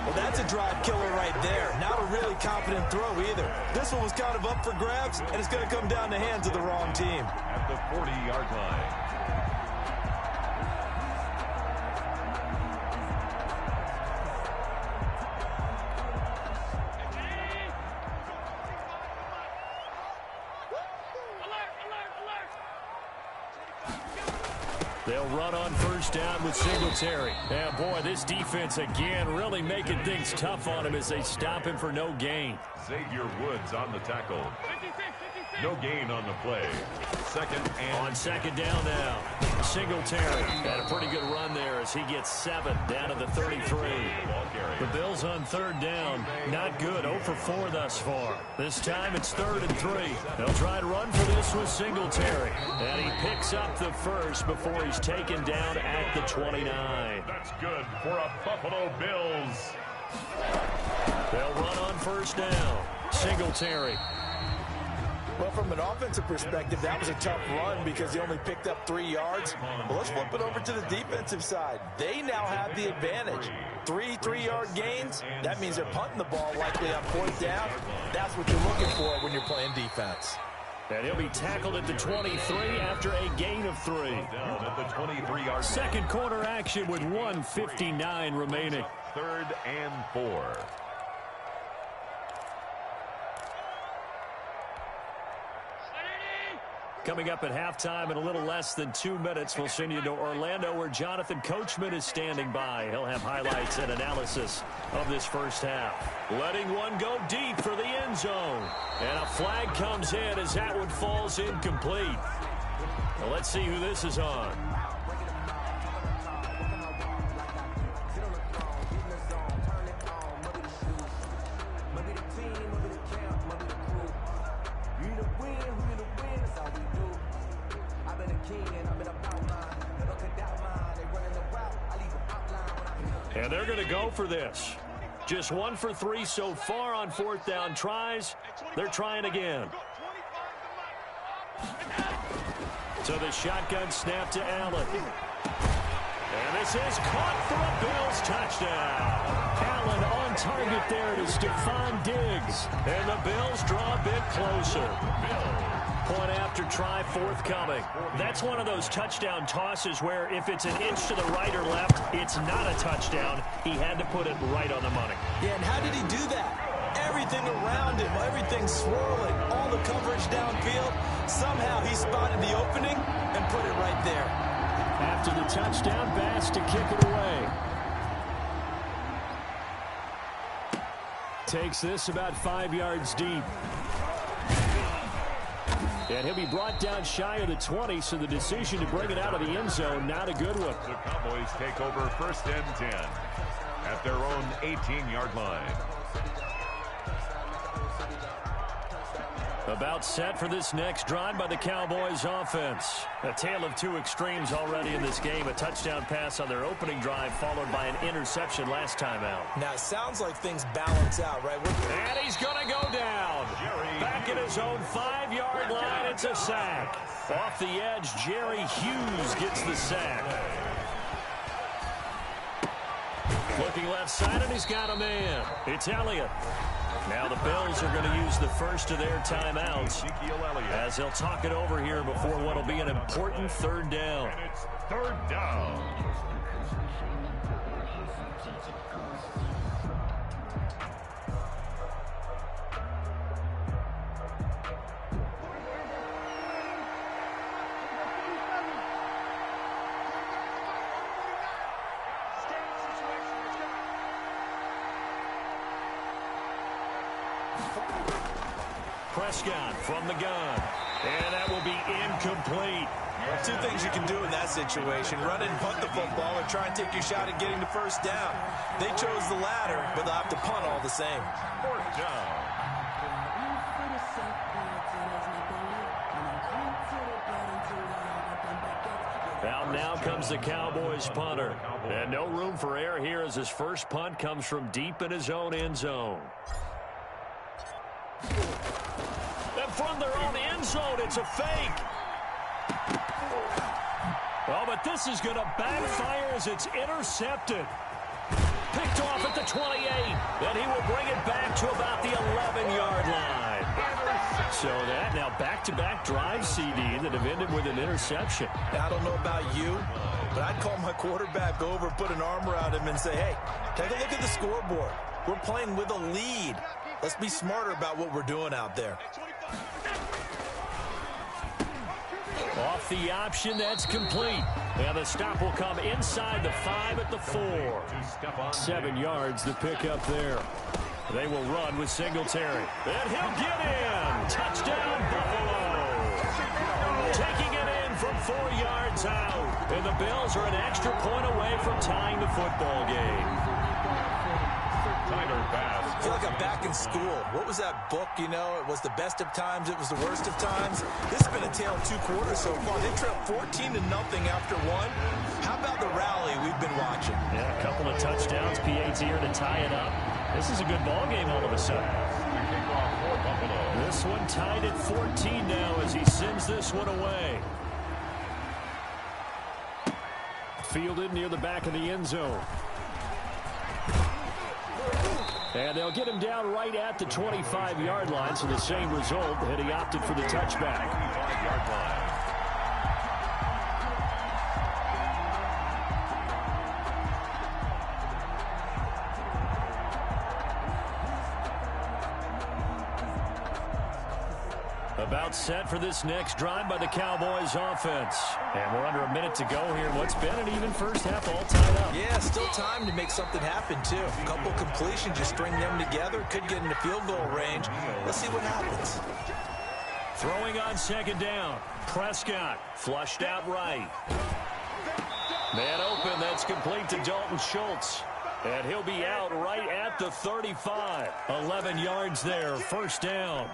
Well, that's a drive killer right there. Not a really confident throw either. This one was kind of up for grabs, and it's going to come down the hands of the wrong team. At the 40-yard line. They'll run on 1st down with Singletary. And boy, this defense again really making things tough on him as they stop him for no gain. Xavier Woods on the tackle. No gain on the play. 2nd and... On 2nd down now. Singletary had a pretty good run there as he gets 7 down to the 33. The Bills on 3rd down. Not good. 0 for 4 thus far. This time it's 3rd and 3. They'll try to run for this with Singletary. And he picks up the first before he's taken down at the 29. That's good for a Buffalo Bills. They'll run on 1st down. Singletary. Well, from an offensive perspective, that was a tough run because he only picked up 3 yards. Well, let's flip it over to the defensive side. They now have the advantage. 3 3-yard gains. That means they're punting the ball likely on 4th down. That's what you're looking for when you're playing defense. And he'll be tackled at the 23 after a gain of 3. Down at the 23-yard. Second quarter action with 1:59 remaining. 3rd and 4. Coming up at halftime in a little less than 2 minutes, we'll send you to Orlando where Jonathan Coachman is standing by. He'll have highlights and analysis of this first half. Letting one go deep for the end zone. And a flag comes in as that one falls incomplete. Well, let's see who this is on. And they're going to go for this. Just 1 for 3 so far on 4th down tries. They're trying again. So the shotgun snap to Allen. And this is caught for a Bills touchdown. Allen on target there to Stephon Diggs. And the Bills draw a bit closer. Point after try forthcoming. That's one of those touchdown tosses where if it's an inch to the right or left, it's not a touchdown. He had to put it right on the money. Yeah, and how did he do that? Everything around him, everything swirling, all the coverage downfield. Somehow he spotted the opening and put it right there. After the touchdown, Bass to kick it away. Takes this about 5 yards deep. And he'll be brought down shy of the 20, so the decision to bring it out of the end zone, not a good one. The Cowboys take over 1st and 10 at their own 18-yard line. About set for this next drive by the Cowboys offense. A tale of two extremes already in this game. A touchdown pass on their opening drive followed by an interception last time out. Now, it sounds like things balance out, right? And he's going to go down. Back at his own 5-yard line, it's a sack. Off the edge, Jerry Hughes gets the sack. Looking left side, and he's got a man. It's Elliott. Now the Bills are going to use the first of their timeouts as they'll talk it over here before what will be an important 3rd down. And it's 3rd down. Prescott from the gun. And that will be incomplete. Two things you can do in that situation: run and punt the football, or try and take your shot at getting the first down. They chose the latter, but they'll have to punt all the same. 4th down. Out now comes the Cowboys punter. And no room for error here as his first punt comes from deep in his own end zone. And from their own end zone, it's a fake. Oh, but this is going to backfire as it's intercepted. Picked off at the 28. And he will bring it back to about the 11-yard line. So that now back-to-back drive CD that have ended with an interception. I don't know about you, but I'd call my quarterback over, put an arm around him, and say, hey, take a look at the scoreboard. We're playing with a lead. Let's be smarter about what we're doing out there. Off the option, that's complete. And the stop will come inside the 5 at the 4. 7 yards, the pickup there. They will run with Singletary. And he'll get in. Touchdown, Buffalo. Taking it in from 4 yards out. And the Bills are an extra point away from tying the football game. I feel like I'm back in school. What was that book, you know? It was the best of times. It was the worst of times. This has been a tale of 2 quarters so far. They trailed 14-0 after 1. How about the rally we've been watching? Yeah, a couple of touchdowns. PAT here to tie it up. This is a good ball game all of a sudden. This one tied at 14 now as he sends this one away. Fielded near the back of the end zone. And they'll get him down right at the 25-yard line, so the same result, and he opted for the touchback. 25-yard line. About set for this next drive by the Cowboys offense. And we're under a minute to go here. What's been an even first half all tied up. Yeah, still time to make something happen, too. A couple completions, just string them together. Could get into field goal range. Let's see what happens. Throwing on 2nd down. Prescott flushed out right. Man open, that's complete to Dalton Schultz. And he'll be out right at the 35. 11 yards there, 1st down.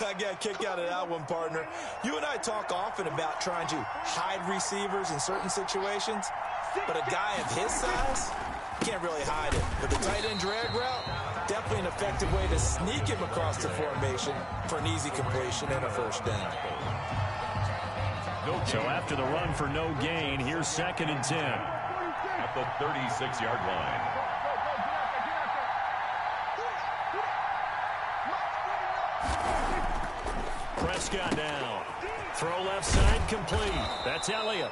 I got a kick out of that one, partner. You and I talk often about trying to hide receivers in certain situations, but a guy of his size can't really hide it. But the tight end drag route, definitely an effective way to sneak him across the formation for an easy completion and a 1st down. So after the run for no gain, here's 2nd and 10. At the 36-yard line. Prescott down. Throw left side complete. That's Elliott.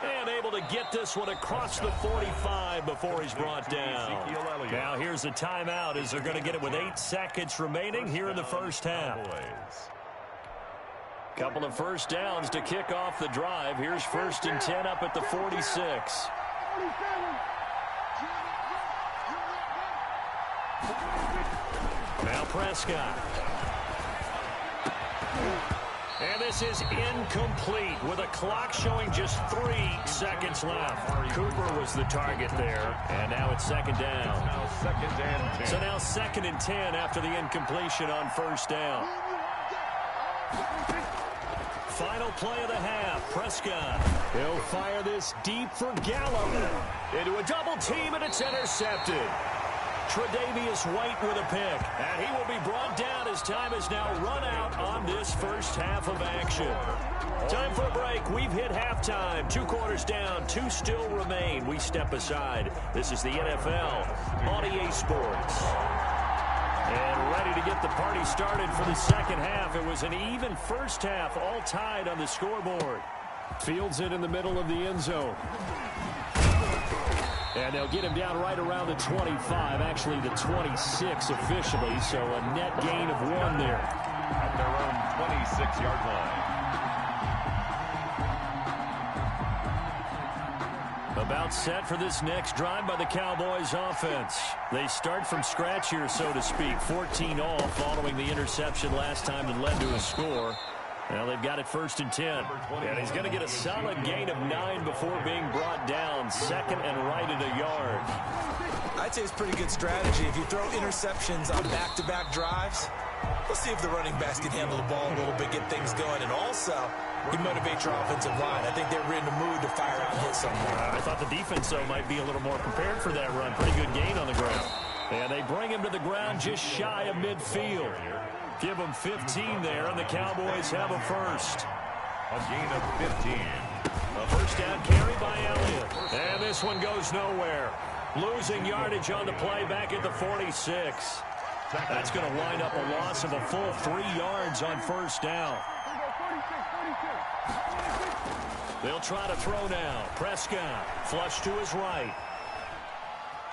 And able to get this one across the 45 before he's brought down. Now here's a timeout as they're going to get it with 8 seconds remaining here in the first half. Couple of first downs to kick off the drive. Here's 1st and 10 up at the 46. Now Prescott. And this is incomplete with a clock showing just 3 seconds left. Cooper was the target there, and now it's second down. Now second and 10. So now second and 10 after the incompletion on first down. Final play of the half. Prescott. He'll fire this deep for Gallup. Into a double team, and it's intercepted. Tre'Davious White with a pick, and he will be brought down as time is now run out on this first half of action. Time for a break. We've hit halftime. 2 quarters down, 2 still remain. We step aside. This is the NFL on EA Sports. And ready to get the party started for the second half. It was an even first half, all tied on the scoreboard. Fields it in the middle of the end zone. And they'll get him down right around the 25, actually the 26 officially, so a net gain of 1 there. At their own 26-yard line. About set for this next drive by the Cowboys offense. They start from scratch here, so to speak. 14 all following the interception last time that led to a score. Well, they've got it first and 10. And he's going to get a solid gain of 9 before being brought down. Second and right at a yard. I'd say it's pretty good strategy. If you throw interceptions on back-to-back drives, we'll see if the running backs can handle the ball a little bit, get things going. And also, you motivate your offensive line. I think they're in the mood to fire out and hit somewhere. I thought the defense, though, might be a little more prepared for that run. Pretty good gain on the ground. And they bring him to the ground just shy of midfield. Give them 15 there, and the Cowboys have a first. A gain of 15. A first down carry by Elliott. And this one goes nowhere. Losing yardage on the play back at the 46. That's going to wind up a loss of a full 3 yards on first down. They'll try to throw now. Prescott, flush to his right.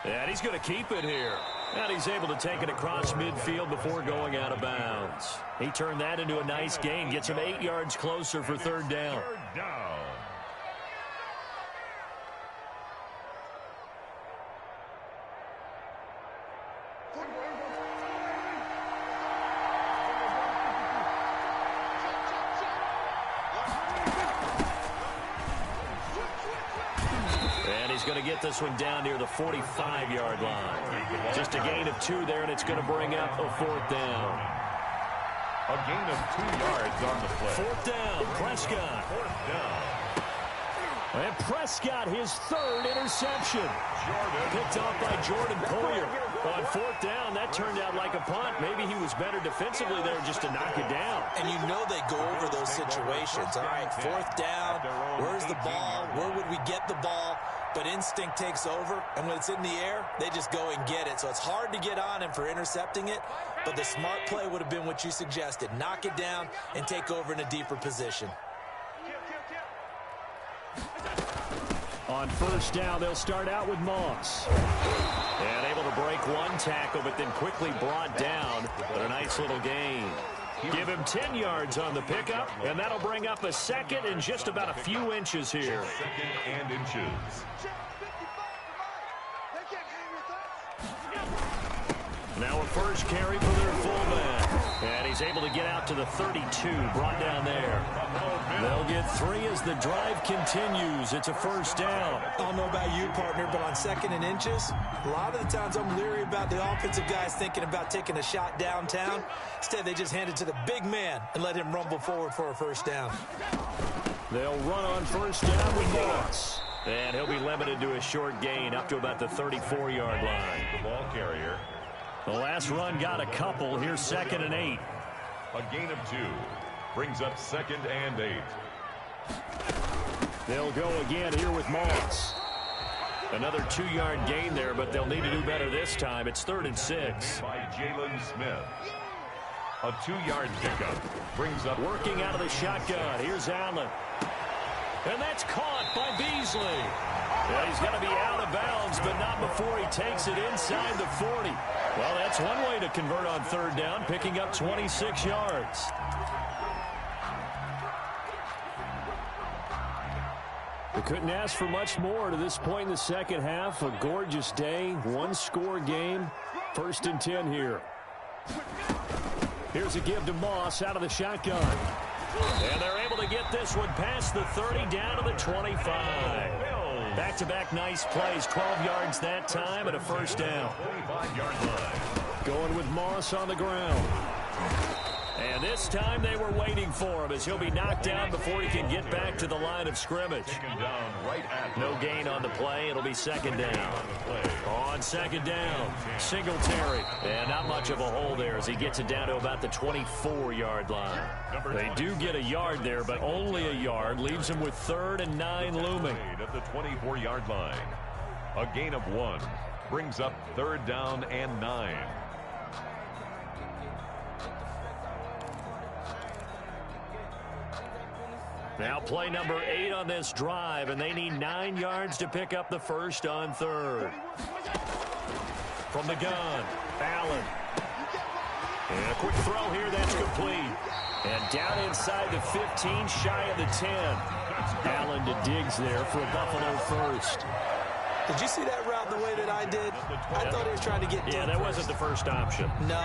And he's going to keep it here. And he's able to take it across midfield before going out of bounds. He turned that into a nice gain. Gets him 8 yards closer for third down. Third down. Going to get this one down near the 45-yard line. Just a gain of 2 there, and it's going to bring up a fourth down. A gain of 2 yards on the play. Fourth down, Prescott. Fourth down. And Prescott, his 3rd interception. Picked off by Jordan Poyer. On fourth down, that turned out like a punt. Maybe he was better defensively there just to knock it down. And you know they go over those situations. All right, fourth down, where's the ball? Where would we get the ball? But instinct takes over, and when it's in the air, they just go and get it. So it's hard to get on him for intercepting it, but the smart play would have been what you suggested. Knock it down and take over in a deeper position. On first down, they'll start out with Moss. And able to break 1 tackle, but then quickly brought down. But a nice little gain. Give him 10 yards on the pickup, and that'll bring up a second and just about a few inches here. Second and inches. Now a first carry for their fullback. And he's able to get out to the 32, brought down there. They'll get 3 as the drive continues. It's a first down. I don't know about you, partner, but on second and inches, a lot of the times I'm leery about the offensive guys thinking about taking a shot downtown. Instead, they just hand it to the big man and let him rumble forward for a first down. They'll run on first down with Moss. And he'll be limited to a short gain up to about the 34-yard line. The ball carrier. The last run got a couple. Here's second and 8. A gain of 2. Brings up second and 8. They'll go again here with Moss. Another 2-yard gain there, but they'll need to do better this time. It's 3rd and 6. By Jalen Smith. A 2-yard pickup. Brings up. Working out of the shotgun. Here's Allen. And that's caught by Beasley. Yeah, he's going to be out of bounds, but not before he takes it inside the 40. Well, that's one way to convert on third down, picking up 26 yards. They couldn't ask for much more to this point in the second half. A gorgeous day, 1-score game. 1st and 10 here. Here's a give to Moss out of the shotgun. And they're able to get this one past the 30 down to the 25. Back-to-back nice plays, 12 yards that time and a 1st down. 25-yard line. Going with Moss on the ground. And this time they were waiting for him as he'll be knocked down before he can get back to the line of scrimmage. No gain on the play. It'll be 2nd down. On 2nd down, Singletary. And not much of a hole there as he gets it down to about the 24-yard line. They do get a yard there, but only a yard. Leaves him with 3rd and 9 looming. At the 24-yard line. A gain of 1. Brings up 3rd down and 9. Now play number 8 on this drive, and they need 9 yards to pick up the 1st on 3rd. From the gun, Allen. And a quick throw here, that's complete. And down inside the 15, shy of the 10. Allen to Diggs there for a Buffalo 1st. Did you see that route the way that I did? I thought he was trying to get deep. Yeah, that wasn't the first option. No,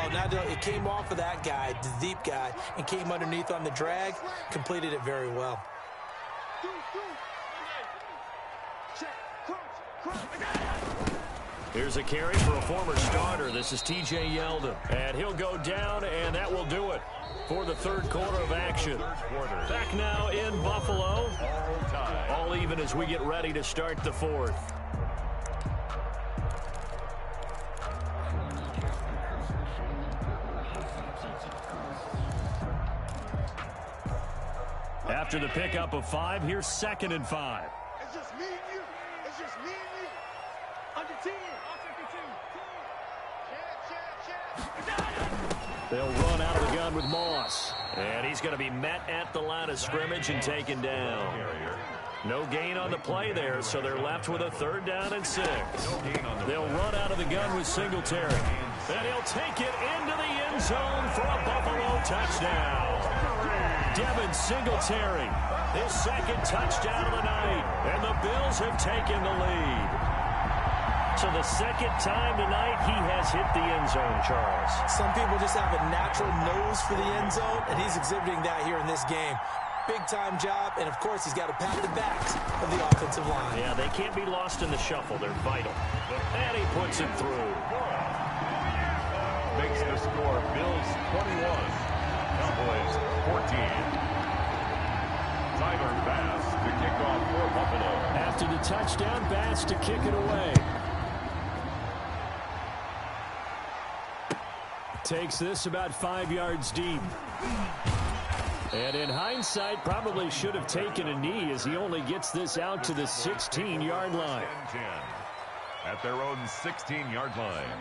it came off of that guy, the deep guy, and came underneath on the drag. Completed it very well. Here's a carry for a former starter. This is T.J. Yeldon. And he'll go down, and that will do it for the 3rd quarter of action. Back now in Buffalo. All even as we get ready to start the 4th. After the pickup of 5, here's 2nd and 5. It's just me and you. It's just me and you. Under 10. They'll run out of the gun with Moss. And he's going to be met at the line of scrimmage and taken down. No gain on the play there, so they're left with a 3rd down and 6. They'll run out of the gun with Singletary. And he'll take it into the end zone for a Buffalo touchdown. Devin Singletary, his 2nd touchdown of the night, and the Bills have taken the lead. So the 2nd time tonight he has hit the end zone, Charles. Some people just have a natural nose for the end zone, and he's exhibiting that here in this game. Big-time job, and of course he's got to pat the backs of the offensive line. Yeah, they can't be lost in the shuffle. They're vital. And he puts it through. Makes the score Bills 21. Cowboys 14. Tyler Bass to kick off for Buffalo. After the touchdown, Bass to kick it away. Takes this about 5 yards deep. And in hindsight, probably should have taken a knee as he only gets this out to the 16-yard line. 10-10 at their own 16-yard line.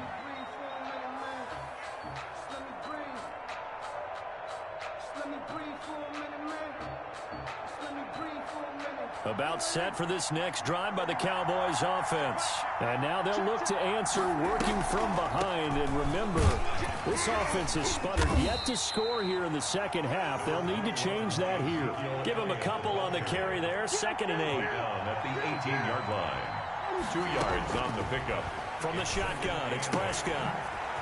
About set for this next drive by the Cowboys offense. And now they'll look to answer working from behind. And remember, this offense has sputtered yet to score here in the 2nd half. They'll need to change that here. Give him a couple on the carry there. 2nd and 8. Down at the 18-yard line. 2 yards on the pickup. From the shotgun, it's Prescott.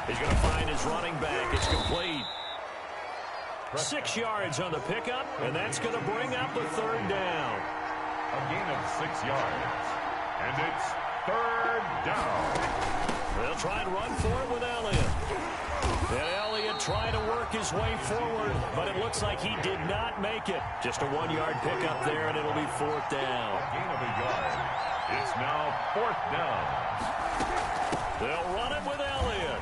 He's going to find his running back. It's complete. 6 yards on the pickup, and that's going to bring up a 3rd down. A gain of 6 yards. And it's 3rd down. They'll try and run for it with Elliott. And Elliott trying to work his way forward, but it looks like he did not make it. Just a 1-yard pickup there, and it'll be 4th down. A gain of a yard. It's now 4th down. They'll run it with Elliott.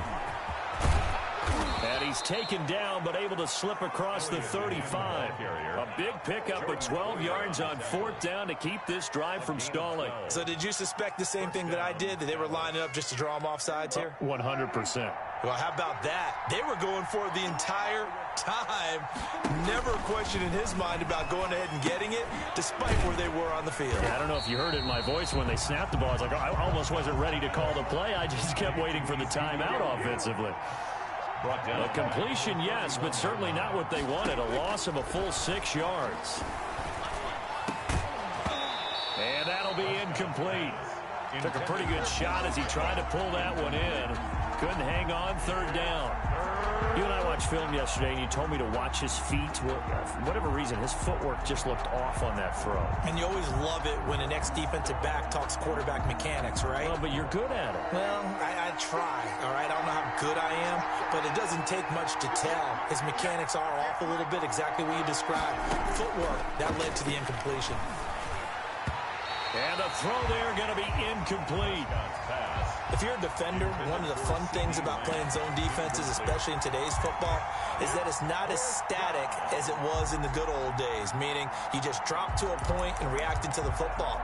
And he's taken down, but able to slip across the 35. A big pickup of 12 yards on 4th down to keep this drive from stalling. So did you suspect the same thing that I did, that they were lining up just to draw them off sides here? 100%. Well, how about that? They were going for it the entire time. Never a question in his mind about going ahead and getting it, despite where they were on the field. Yeah, I don't know if you heard it in my voice when they snapped the ball. I was like, I almost wasn't ready to call the play. I just kept waiting for the timeout offensively. A completion, yes, but certainly not what they wanted. A loss of a full 6 yards. And that'll be incomplete. Took a pretty good shot as he tried to pull that one in. Couldn't hang on, third down. You and I watched film yesterday, and you told me to watch his feet. Well, for whatever reason, his footwork just looked off on that throw. And you always love it when an ex-defensive back talks quarterback mechanics, right? Well, but you're good at it. Well, I try, all right? I don't know how good I am, but it doesn't take much to tell. His mechanics are off a little bit, exactly what you described. Footwork, that led to the incompletion. And the throw there going to be incomplete. If you're a defender, one of the fun things about playing zone defenses, especially in today's football, is that it's not as static as it was in the good old days, meaning you just drop to a point and react into the football.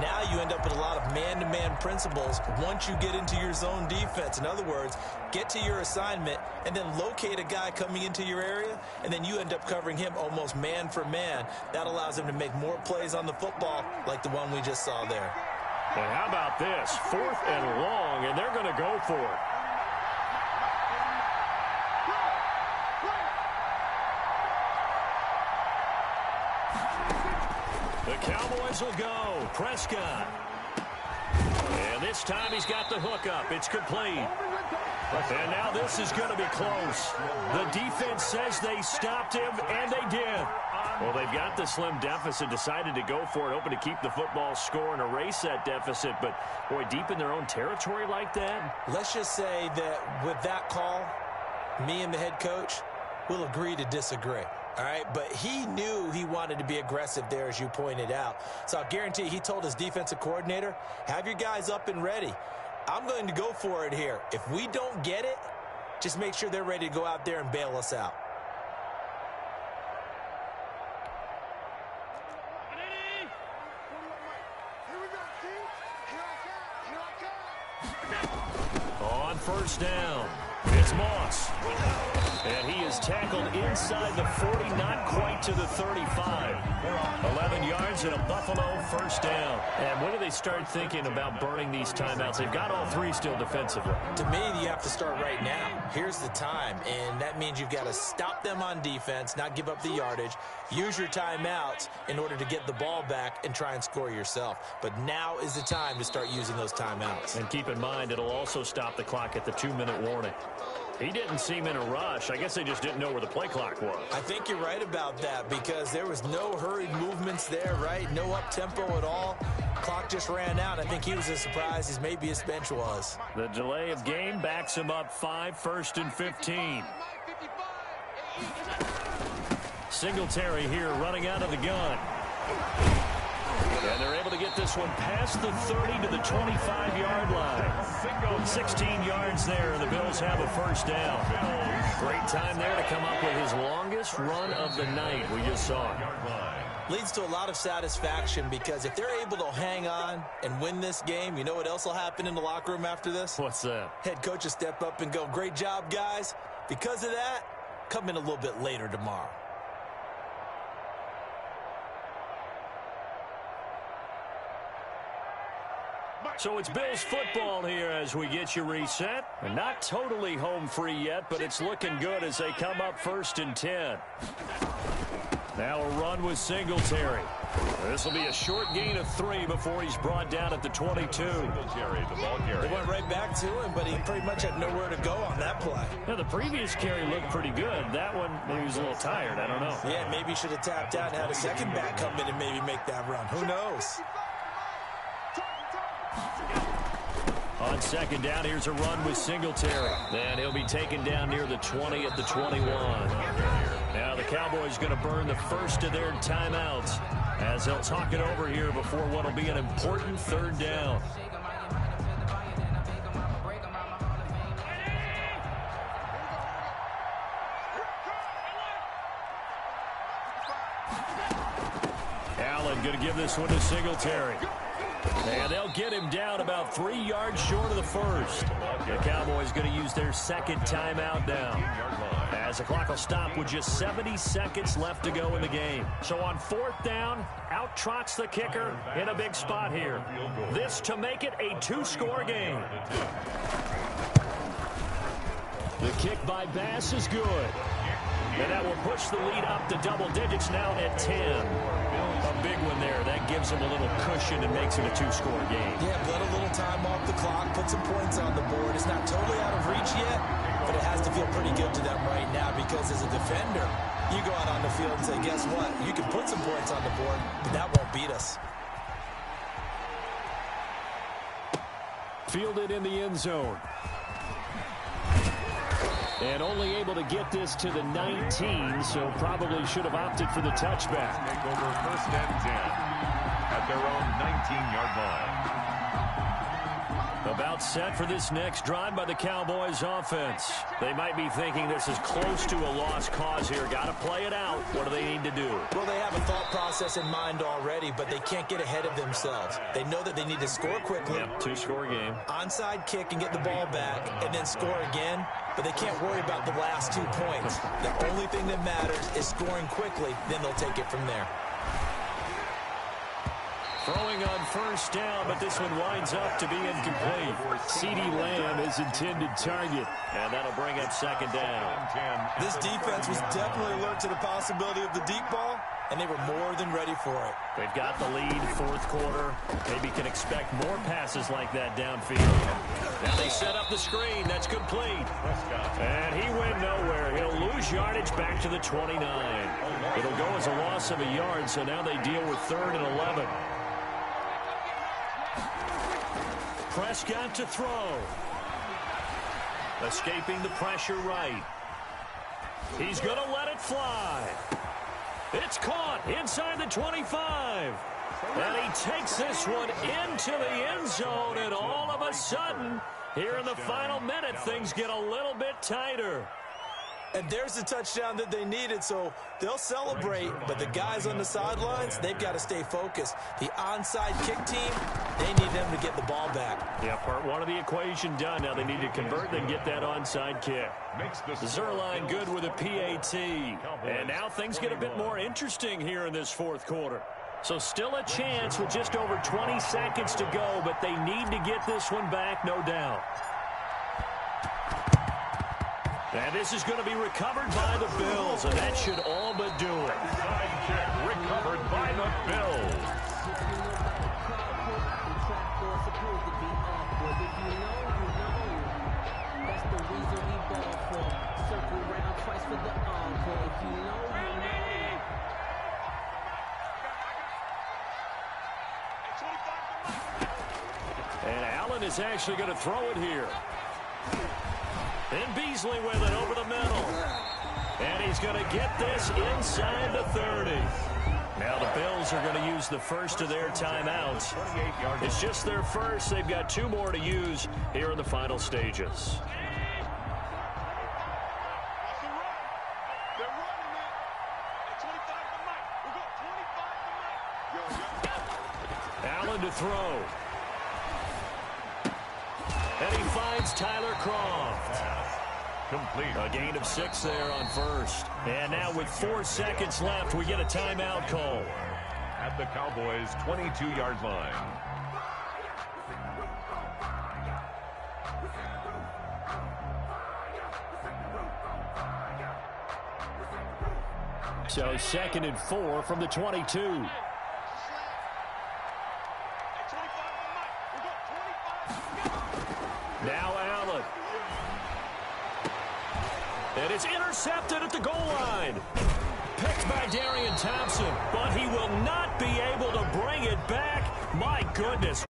Now you end up with a lot of man-to-man principles once you get into your zone defense. In other words, get to your assignment and then locate a guy coming into your area, and then you end up covering him almost man for man. That allows him to make more plays on the football like the one we just saw there. And how about this? 4th and long, and they're going to go for it. The Cowboys will go. Prescott. And this time he's got the hook up. It's complete. And now this is going to be close. The defense says they stopped him, and they did. Well, they've got the slim deficit, decided to go for it, hoping to keep the football score and erase that deficit. But, boy, deep in their own territory like that. Let's just say that with that call, me and the head coach will agree to disagree. All right, but he knew he wanted to be aggressive there, as you pointed out. So I guarantee he told his defensive coordinator, have your guys up and ready. I'm going to go for it here. If we don't get it, just make sure they're ready to go out there and bail us out. On first down, it's Moss. And he is tackled inside the 40, not quite to the 35. 11 yards and a Buffalo first down. And when do they start thinking about burning these timeouts? They've got all 3 still defensively. To me, you have to start right now. Here's the time, and that means you've got to stop them on defense, not give up the yardage, use your timeouts in order to get the ball back and try and score yourself. But now is the time to start using those timeouts. And keep in mind, it'll also stop the clock at the 2-minute warning. He didn't seem in a rush. I guess they just didn't know where the play clock was. I think you're right about that because there was no hurried movements there, right? No up-tempo at all. Clock just ran out. I think he was as surprised as maybe his bench was. The delay of game backs him up 5, 1st and 15. Singletary here running out of the gun. And they're able to get this one past the 30 to the 25-yard line. 16 yards there, and the Bills have a first down. Great time there to come up with his longest run of the night. We just saw it. Leads to a lot of satisfaction because if they're able to hang on and win this game, you know what else will happen in the locker room after this? What's that? Head coach will step up and go, great job, guys. Because of that, come in a little bit later tomorrow. So it's Bills football here as we get you reset. And not totally home free yet, but it's looking good as they come up 1st and 10. Now a run with Singletary. This will be a short gain of 3 before he's brought down at the 22. Singletary, the ball carrier. They went right back to him, but he pretty much had nowhere to go on that play. Now, the previous carry looked pretty good. That one, maybe he was a little tired. I don't know. Yeah, maybe he should have tapped out and had a second back come in and maybe make that run. Who knows? On second down, here's a run with Singletary. Then he'll be taken down near the 20 at the 21. Now the Cowboys going to burn the first of their timeouts as they'll talk it over here before what will be an important third down. Allen going to give this one to Singletary. And they'll get him down about 3 yards short of the first. The Cowboys going to use their second timeout now, as the clock will stop with just 70 seconds left to go in the game. So on 4th down, out trots the kicker in a big spot here. This to make it a 2-score game. The kick by Bass is good. And that will push the lead up to double digits now at 10. A big one there. That gives them a little cushion and makes it a 2-score game. Yeah, but a little time off the clock, put some points on the board. It's not totally out of reach yet, but it has to feel pretty good to them right now because as a defender, you go out on the field and say, guess what? You can put some points on the board, but that won't beat us. Fielded in the end zone. And only able to get this to the 19, so probably should have opted for the touchback. Take over 1st and 10 at their own 19-yard line. About set for this next drive by the Cowboys offense. They might be thinking this is close to a lost cause here. Got to play it out. What do they need to do? Well, they have a thought process in mind already, but they can't get ahead of themselves. They know that they need to score quickly. Yep, 2-score game. Onside kick and get the ball back and then score again, but they can't worry about the last 2 points. The only thing that matters is scoring quickly, then they'll take it from there. Throwing on 1st down, but this one winds up to be incomplete. CeeDee Lamb is intended target, and that'll bring up 2nd down. This defense was definitely alert to the possibility of the deep ball, and they were more than ready for it. They've got the lead, 4th quarter. Maybe can expect more passes like that downfield. Now they set up the screen. That's complete. And he went nowhere. He'll lose yardage back to the 29. It'll go as a loss of a yard, so now they deal with 3rd and 11. Prescott to throw. Escaping the pressure right. He's going to let it fly. It's caught inside the 25. And he takes this one into the end zone, and all of a sudden, here in the final minute, things get a little bit tighter. And there's the touchdown that they needed, so they'll celebrate. But the guys on the sidelines, they've got to stay focused. The onside kick team, they need them to get the ball back. Yeah, part 1 of the equation done. Now they need to convert and get that onside kick. Zerline good with a PAT. And now things get a bit more interesting here in this 4th quarter. So still a chance with just over 20 seconds to go, but they need to get this one back, no doubt. And this is going to be recovered by the Bills, and that should all but do it. Side kick recovered by the Bills. And Allen is actually going to throw it here. And Beasley with it over the middle. And he's going to get this inside the 30. Now the Bills are going to use the first of their timeouts. It's just their first. They've got 2 more to use here in the final stages. Allen to throw. And he finds Tyler Croft. Complete. A gain of 6 there on 1st. And now with 4 seconds left, we get a timeout call. At the Cowboys' 22-yard line. So 2nd and 4 from the 22. Now Allen. And it's intercepted at the goal line. Picked by Darian Thompson, but he will not be able to bring it back. My goodness,